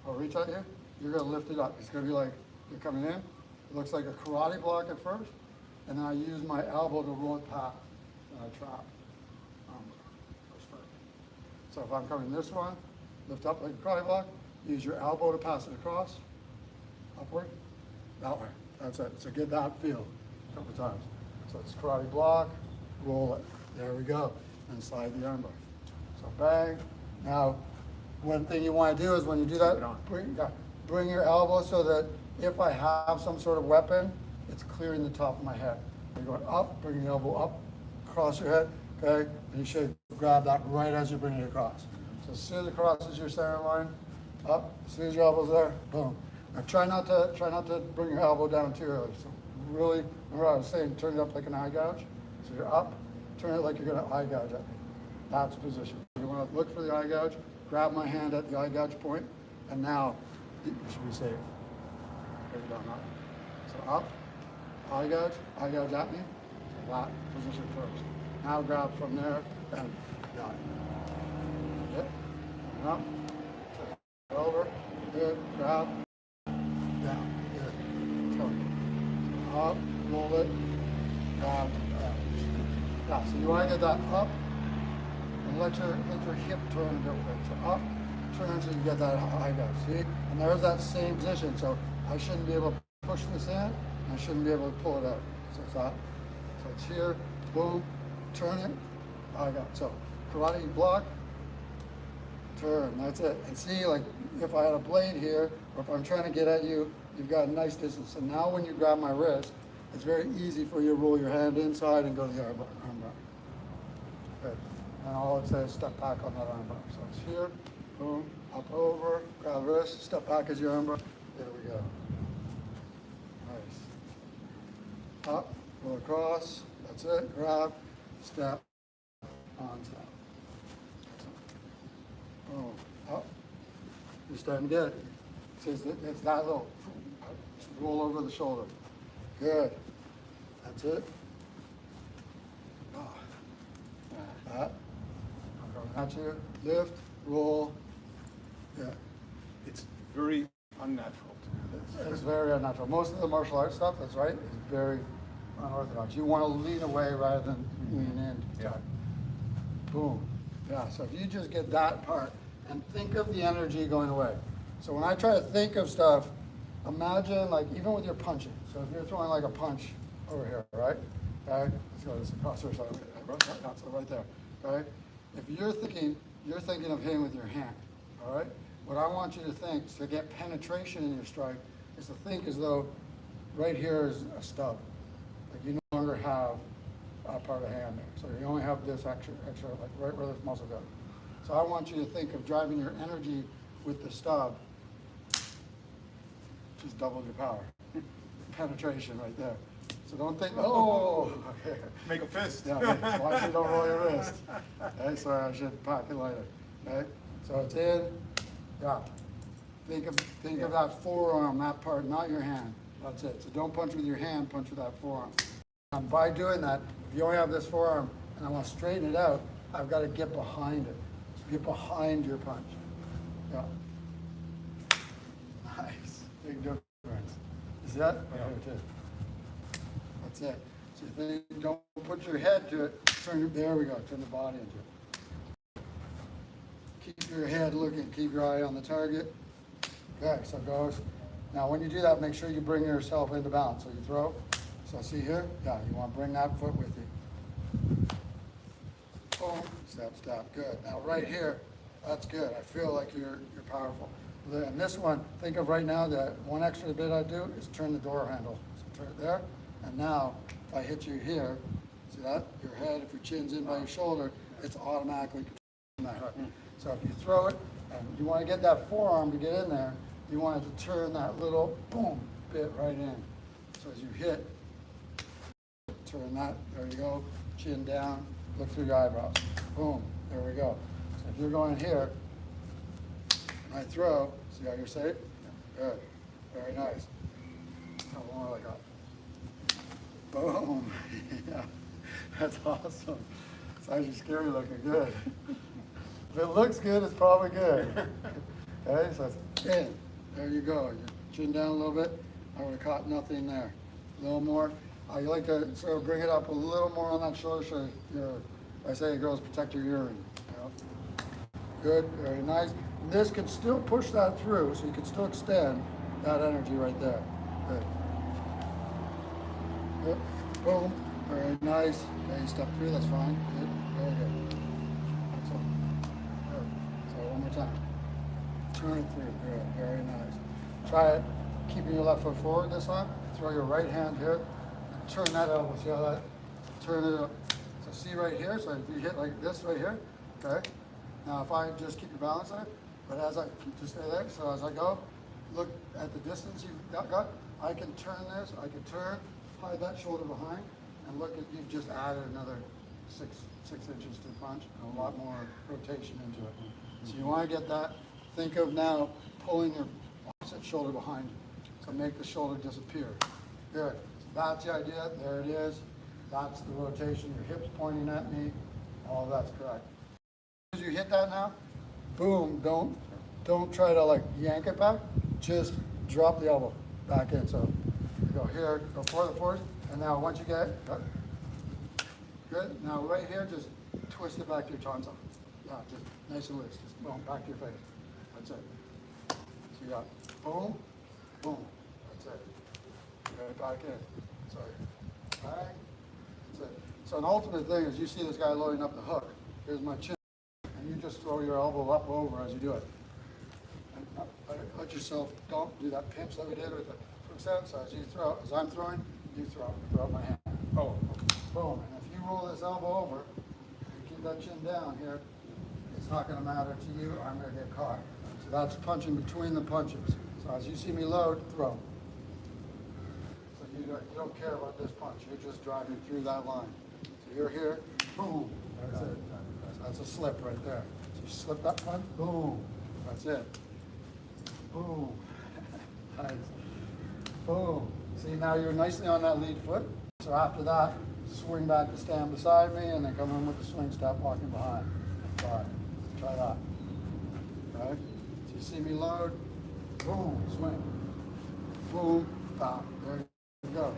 or reach at you, you're going to lift it up. It's going to be like you're coming in. It looks like a karate block at first, and then I use my elbow to roll it past, and I trap. So if I'm coming this one, lift up like a karate block, use your elbow to pass it across, upward, that way. That's it. So get that feel a couple times. So it's karate block, roll it. There we go. And slide the arm bar. So So bang. Now, one thing you want to do is when you do that, bring your elbow so that if I have some sort of weapon, it's clearing the top of my head. You're going up, bring your elbow up, across your head, okay? And you should grab that right as you bring it across. So as soon as it crosses your center line, up, as soon as your elbow's there, boom. Now try not to bring your elbow down too early. So really, remember I was saying, turn it up like an eye gouge. So you're up, turn it like you're gonna eye gouge at me. That's the position. You wanna look for the eye gouge, grab my hand at the eye gouge point, and now you should be safe. Okay, down up. So up, eye gouge at me. So that position first. Now grab from there and down. Yep. And up. Over. Good. Grab. Down. Good. So up. Roll it. Grab. Down. Yeah. So you want to get that up and let your hip turn a bit with it. So up. Turn so you get that eye gouge. See? And there's that same position. So I shouldn't be able to push this in. And I shouldn't be able to pull it out. So it's that. So it's here. Boom. Turn it. Eye gouge. So karate block. Turn, that's it. And see, like, if I had a blade here, or if I'm trying to get at you, you've got a nice distance. So now when you grab my wrist, it's very easy for you to roll your hand inside and go to the arm bar. Good. And all it says, step back on that arm bar. So it's here, boom, up over, grab the wrist, step back as your arm bar. There we go. Nice. Up, go across, that's it, grab, step, on step. Oh, up. You're starting to get it. It's that little. Just roll over the shoulder. Good. That's it. Oh. That. I'm going at you. Lift, roll. Yeah. It's very unnatural. It's very unnatural. Most of the martial arts stuff, that's right, is very unorthodox. You want to lean away rather than lean in. Yeah. Boom. Yeah, so if you just get that part and think of the energy going away. So when I try to think of stuff, imagine like even with your punching. So if you're throwing like a punch over here, right? Okay, let's go this across here, so right there. Okay? If you're thinking of hitting with your hand, all right? What I want you to think to get penetration in your strike is to think as though right here is a stub. Like you no longer have a part of the hand there. So you only have this extra, like right where this muscle goes. So I want you to think of driving your energy with the stub. Just double your power. Penetration right there. So don't think, oh, okay. Make a fist. Yeah, watch you don't roll your wrist. Okay, sorry, I should pack it later. Okay, so it's in, yeah. Think of that forearm, that part, not your hand. That's it. So don't punch with your hand, punch with that forearm. And by doing that, if you only have this forearm and I want to straighten it out, I've got to get behind it. So get behind your punch. Yeah. Nice. Big difference. You see that? Right here too. That's it. So you think, don't put your head to it. There we go. Turn the body into it. Keep your head looking. Keep your eye on the target. Okay, so it goes. Now when you do that, make sure you bring yourself into balance. So you throw. So see here? Yeah, you want to bring that foot with you. Boom. Step, step. Good. Now right here, that's good. I feel like you're powerful. And this one, think of right now that one extra bit I do is turn the door handle. So turn it there. And now, if I hit you here, see that? Your head, if your chin's in by your shoulder, it's automatically there. So if you throw it, and you want to get that forearm to get in there, you want it to turn that little boom bit right in. So as you hit, turn that, there you go, chin down, look through your eyebrows. Boom, there we go. So if you're going here, and I throw, see how you're safe? Good, very nice. How long I got? Boom, yeah, that's awesome. It's actually scary looking, good. If it looks good, it's probably good. Okay, so it's in, there you go. Your chin down a little bit, I would have caught nothing there. A little more. You like to sort of bring it up a little more on that shoulder so I say girls protect your urine. You know? Good, very nice. And this can still push that through, so you can still extend that energy right there. Good. Good. Boom, very nice. Okay, you step through, that's fine. Good, very good. Excellent. Turn it through. Good. Very nice. Try it. Keeping your left foot forward this time. Throw your right hand here. And turn that elbow. See how that? Turn it up. So see right here. So if you hit like this right here. Okay. Now if I just keep your balance there, but as I just stay there. So as I go, look at the distance you've got. I can turn this. I can turn. Hide that shoulder behind. And look at, you've just added another six inches to the punch, and a lot more rotation into it. So you want to get that. Think of now pulling your opposite shoulder behind you. So make the shoulder disappear. Good. So that's the idea. There it is. That's the rotation. Your hips pointing at me. All that's correct. As you hit that now, boom. Don't try to like yank it back. Just drop the elbow back in. So you go here, go forward. And now once you get it, good. Now right here, just twist it back to your tonsil. Yeah, just nice and loose. Just boom, back to your face. That's it. So you got boom, boom. That's it. Right back in. Sorry. Bang. That's it. So an ultimate thing is you see this guy loading up the hook. Here's my chin. And you just throw your elbow up over as you do it. And let yourself, don't do that pinch that we did with the quick set. So as you throw, as I'm throwing, you throw up my hand. Oh, boom. And if you roll this elbow over, and keep that chin down here, it's not going to matter to you. I'm going to get caught. So that's punching between the punches. So as you see me load, throw. So you don't care about this punch. You're just driving through that line. So you're here, boom. That's it. So that's a slip right there. So you slip that punch, boom. That's it. Boom. Nice. Boom. See, now you're nicely on that lead foot. So after that, swing back to stand beside me and then come in with the swing step walking behind. All right, try that. All right, so you see me load, boom, swing, boom, stop. There you go.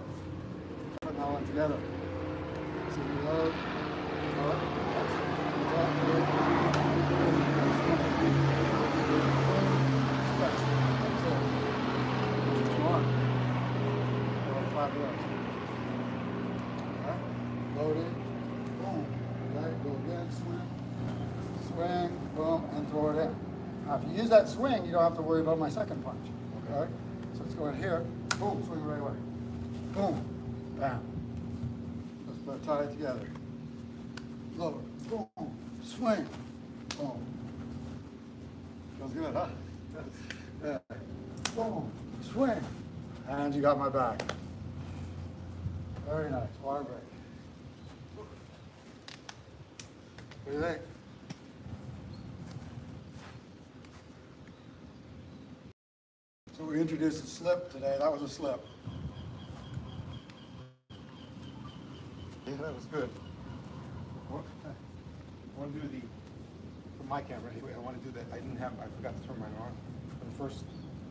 Putting all that together. See me load, loaded, boom, okay, go again, swing, boom, and throw it in. Now if you use that swing, you don't have to worry about my second punch, okay? So let's go in here, boom, swing right away, boom, bam. Let's tie it together. Lower, boom, swing, boom. Feels good, huh? Yeah. Boom, swing, and you got my back. Very nice, water break. What do you think? So we introduced a slip today. That was a slip. Yeah, that was good. I want to do for my camera anyway, I want to do that. I forgot to turn mine on. For the first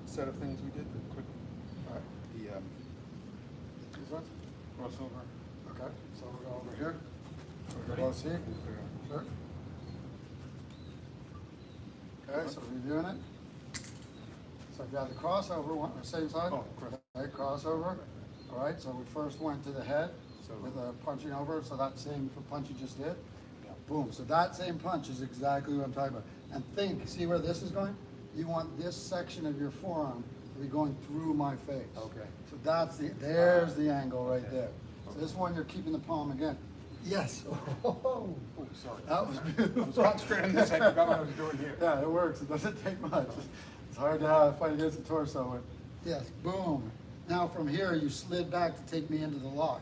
set of things we did, the quick, All right. These ones? crossover. Okay, so we'll go over here. We'll go see. Sure. Okay, so we're doing it. So if you have the crossover, on the same side. Oh, okay, crossover. All right, so we first went to the head So- with a punching over, so that same punch you just did. Boom, so that same punch is exactly what I'm talking about. And think, see where this is going? You want this section of your forearm to be going through my face. Okay. So there's the angle right there. So this one, you're keeping the palm again. Yes. Oh, Sorry. that was beautiful. I was concentrating on this, I forgot what I was doing here. Yeah, it works. It doesn't take much. It's hard to fight against the torso. But yes, boom. Now from here, you slid back to take me into the lock.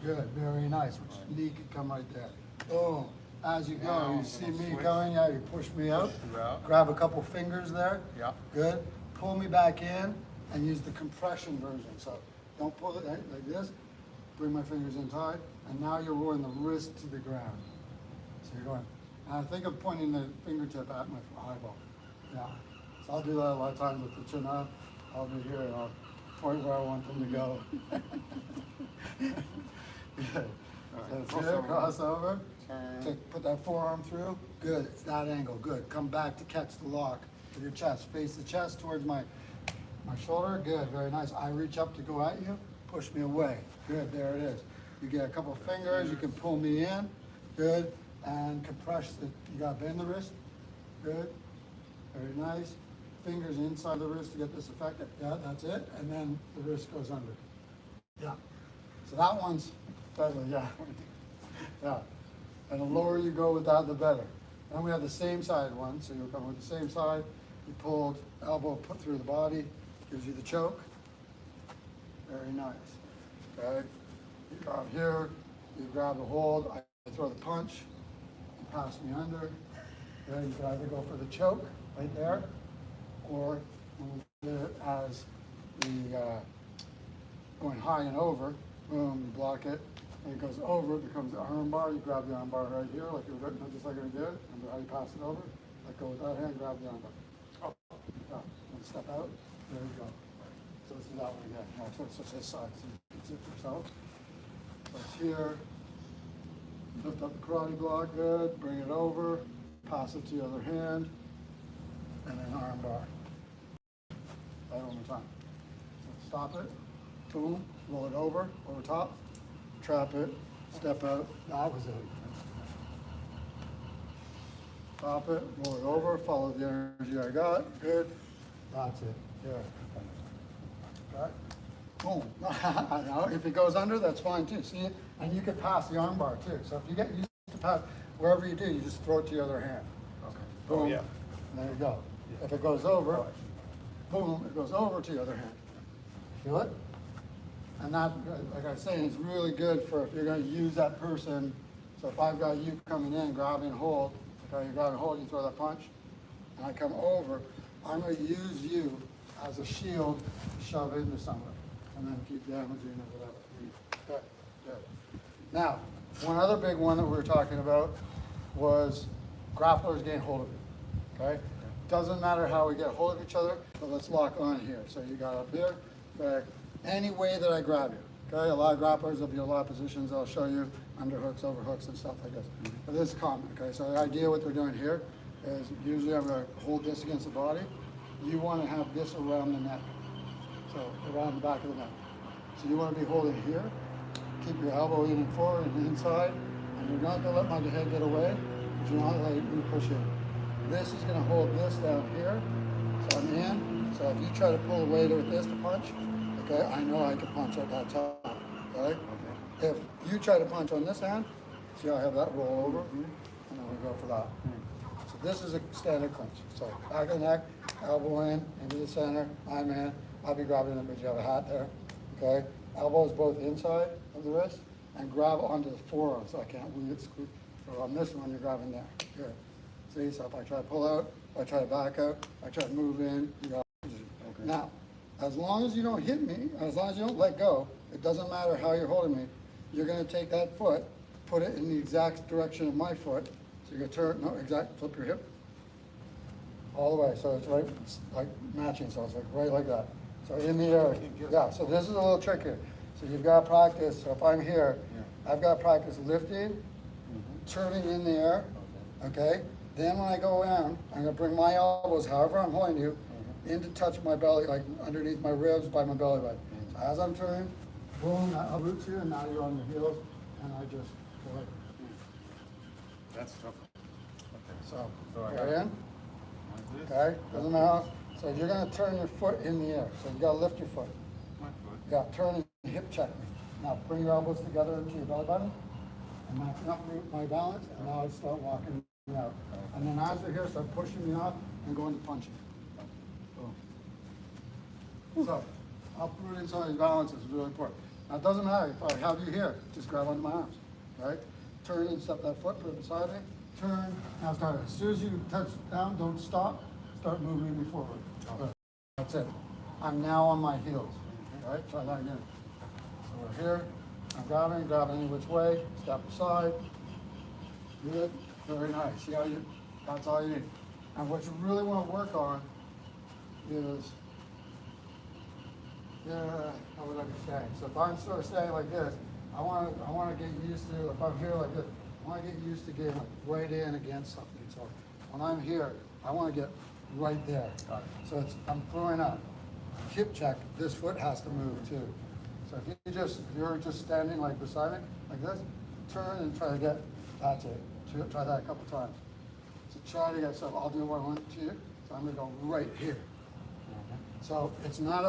Good, very nice. Which knee could come right there. Boom. As you go, Now you I'm see gonna me switch. going out, you push me out. Push you out. Grab a couple fingers there. Yeah. Good. Pull me back in and use the compression version. So don't pull it like this. Bring my fingers in tight. And now you're rolling the wrist to the ground. So you're going, and think of pointing the fingertip at my eyeball. Yeah. So I'll do that a lot of times with the chin up. I'll be here and I'll point where I want them to go. Good. So it's here, crossover. Put that forearm through. Good. It's that angle. Good. Come back to catch the lock with your chest. Face the chest towards my shoulder. Good. Very nice. I reach up to go at you. Push me away. Good. There it is. You get a couple fingers. You can pull me in. Good. And compress it. You got to bend the wrist. Good. Very nice. fingers inside the wrist to get this effect. Yeah, that's it. And then the wrist goes under. Yeah. So that one's deadly, yeah. Yeah. And the lower you go with that, the better. Then we have the same side one. So you're coming with the same side. You pulled, elbow put through the body, gives you the choke. Very nice. Okay. You grab here, you grab the hold, I throw the punch, you pass me under. Okay, you can either go for the choke right there, or we do it as the going high and over. Boom, you block it, and it goes over, it becomes the arm bar. You grab the arm bar right here, like you were, just like we did. Remember how you pass it over? Let go with that hand, grab the arm bar. Oh, yeah. And step out. There you go. So this is that one again. Yeah, so it's this side, so you can see it yourself. So it's here. Lift up the karate block, good. Bring it over. Pass it to the other hand, and then arm bar. Right one more time. So stop it. Boom. Roll it over top. Trap it. Step out. That was it. Stop it. Roll it over. Follow the energy I got. Good. That's it. Yeah. Okay. Boom. Now, if it goes under, that's fine too. See, and you can pass the arm bar too. So if you get used to pass, wherever you do, you just throw it to the other hand. Okay. Boom. Oh, yeah. And there you go. Yeah. If it goes over, boom, it goes over to the other hand. Feel it? And that, like I say, is really good for if you're going to use that person. So if I've got you coming in, grabbing hold, okay, you grab and hold, you throw that punch, and I come over, I'm going to use you as a shield to shove into somewhere, and then keep damaging or whatever. Good, good. Now, one other big one that we were talking about was grapplers getting hold of you, okay? Doesn't matter how we get hold of each other, but let's lock on here. So you got up here, okay? Any way that I grab you, okay? A lot of grapplers, there'll be a lot of positions I'll show you, underhooks, overhooks, and stuff like this. But this is common, okay? So the idea what they're doing here is usually I'm gonna hold this against the body. You wanna have this around the neck. So around the back of the neck. So you wanna be holding here, keep your elbow leaning forward and inside, and you're not gonna let my head get away, but you're not letting me push in. This is gonna hold this down here, so I'm in. So if you try to pull away with this to punch, okay, I know I can punch at that time, okay? If you try to punch on this hand, see how I have that roll over, and then we go for that. So this is a standard clinch. So back of the neck, elbow in, into the center, I'm in. I'll be grabbing it, but you have a hat there, okay? Elbows both inside of the wrist, and grab onto the forearm so I can't weave squeeze. So on this one, you're grabbing there. Good. See, so if I try to pull out, if I try to back out, I try to move in, you got okay. Now, as long as you don't hit me, as long as you don't let go, it doesn't matter how you're holding me, you're gonna take that foot, put it in the exact direction of my foot, so you're gonna turn, no, exact, flip your hip, all the way, so it's right, it's like matching, so it's like right like that. So in the air, yeah, so this is a little trick here. So you've got to practice, so if I'm here, I've got to practice lifting, turning in the air, okay? Then when I go around, I'm gonna bring my elbows, however I'm holding you, in to touch my belly, like underneath my ribs by my belly button. So as I'm turning, boom, I'll root you, and now you're on your heels, and I just go like, That's tough. Okay. so, I go got in, like this. okay? Doesn't matter. So you're gonna turn your foot in the air. So you gotta lift your foot. My foot. Yeah, turn and hip check me. Now bring your elbows together into your belly button. I'm matching up my balance, and now I start walking out. And then as you're here, start pushing me off and going to punching. Boom. So, uprooting some of these balances is really important. Now it doesn't matter if I have you here, just grab onto my arms, right? Turn and step that foot, put it beside me. Turn, now start. As soon as you touch down, don't stop. Start moving me forward. Good. That's it. I'm now on my heels. All right, try that again. So we're here. I'm grabbing any which way. Step aside. Good. Very nice. See how you? That's all you need. And what you really want to work on is, how would I be saying? So if I'm sort of staying like this, I want to get used to. If I'm here like this, I want to get used to getting like right in against something. So when I'm here, I want to get right there. So it's, I'm throwing up. Hip check, this foot has to move too. So if you're just standing like beside me, like this, turn and try to get, that's it. Try that a couple times. So try to get, so I'll do one, 2. So I'm gonna go right here. So it's not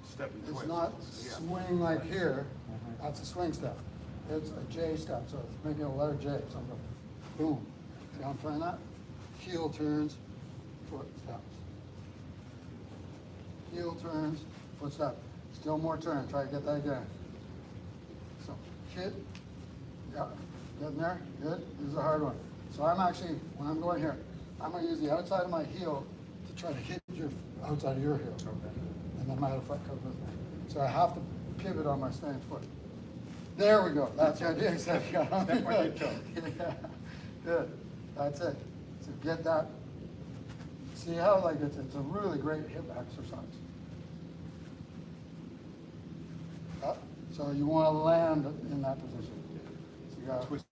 Step and it's twist. not Yeah. swing like here. That's a swing step. It's a J step, so it's making a letter J. So I'm going, boom. See how I'm trying that? Heel turns, foot steps. Heel turns, foot step. Still more turn. Try to get that again. So hit. Yeah. Getting there? Good. This is a hard one. So I'm actually, when I'm going here, I'm going to use the outside of my heel to try to hit your outside of your heel. Okay. And then my other foot comes with me. So I have to pivot on my staying foot. There we go. That's the idea. Step Step on your toe. Yeah. Good. That's it. So get that. See how like it's a really great hip exercise. So you want to land in that position. So you got Twist.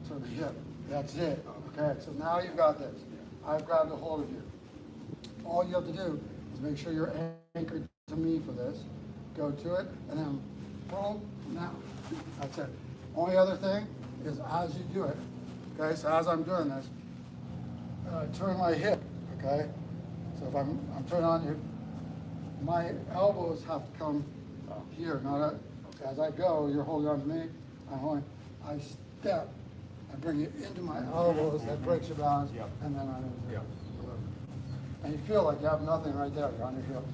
to the hip. That's it. Okay. So now you've got this. I've grabbed a hold of you. All you have to do is make sure you're anchored to me for this. Go to it, and then boom, now. That's it. Only other thing is as you do it, okay, so as I'm doing this, turn my hip, okay? So if I'm turning on you, my elbows have to come here, not up. As I go, you're holding on to me, I'm holding, I step, I bring it into my elbows, that breaks your balance, Yep. and then I'm into Yep. and you feel like you have nothing right there, you're on your heels.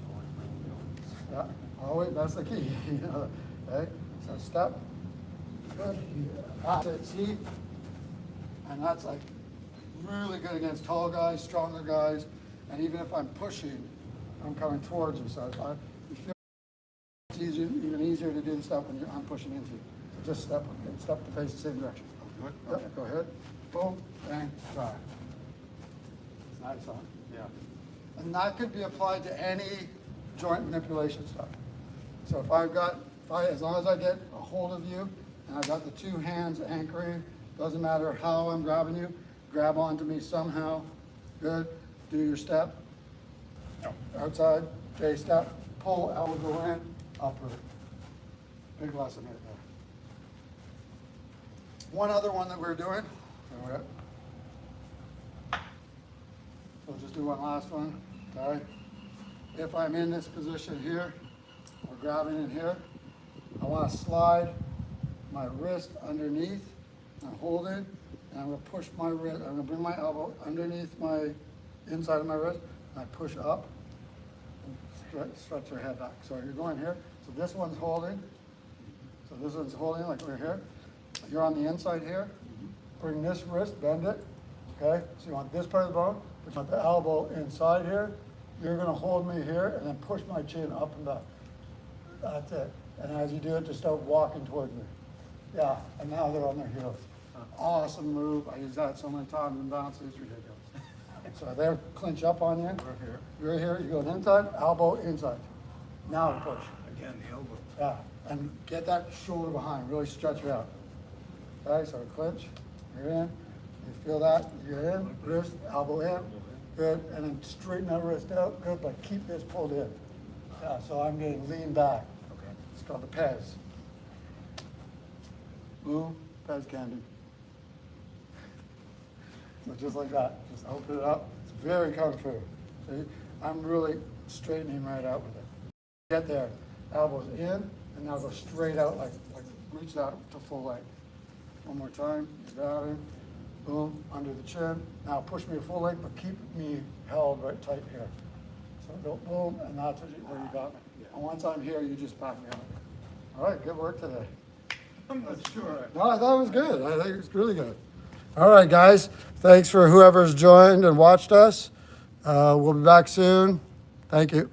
Yeah, oh wait, that's the key, you know, okay? So step, good, that's it, see? And that's like really good against tall guys, stronger guys, and even if I'm pushing, I'm coming towards you, so if you feel it's easier, even easier to do the stuff when I'm pushing into you. So just step to face the same direction. Good? Yep, go ahead, boom, bang, try. It's nice, huh? Yeah. And that could be applied to any joint manipulation stuff. So as long as I get a hold of you and I've got the two hands anchoring, doesn't matter how I'm grabbing you, grab onto me somehow. Good. Do your step. Outside, J step, pull, elbow go in, upper. Big lesson right there. One other one that we're doing. We'll just do one last one, okay? If I'm in this position here, or grabbing in here, I want to slide my wrist underneath and hold it, and I'm going to push my wrist, I'm going to bring my elbow underneath my inside of my wrist, and I push up, and stretch your head back. So you're going here, so this one's holding, so this one's holding like we're here. You're on the inside here, bring this wrist, bend it, okay? So you want this part of the bone, but you want the elbow inside here. You're gonna hold me here and then push my chin up and back. That's it. And as you do it, just start walking towards me. Yeah, and now they're on their heels. Awesome move. I use that so many times in bounce, it's ridiculous. So they're clinch up on you. We're here. You're here, you go inside, elbow inside. Now push. Again, the elbow. Yeah, and get that shoulder behind, really stretch it out. Okay, so clinch, you're in, you feel that, you're in, wrist, elbow in, good, and then straighten that wrist out, good, but keep this pulled in. Yeah, so I'm getting lean back. Okay. It's called the Pez. Blue Pez candy. So just like that, just open it up. It's very kung fu. See, I'm really straightening right out with it. Get there, elbows in, and now go straight out, like reach out to full length. One more time, you got it. Boom, under the chin. Now push me to full length, but keep me held right tight here. So go boom, and that's where you got me. And once I'm here, you just back me up. All right, good work today. I'm not sure. No, I thought it was good. I think it was really good. All right, guys. Thanks for whoever's joined and watched us. We'll be back soon. Thank you.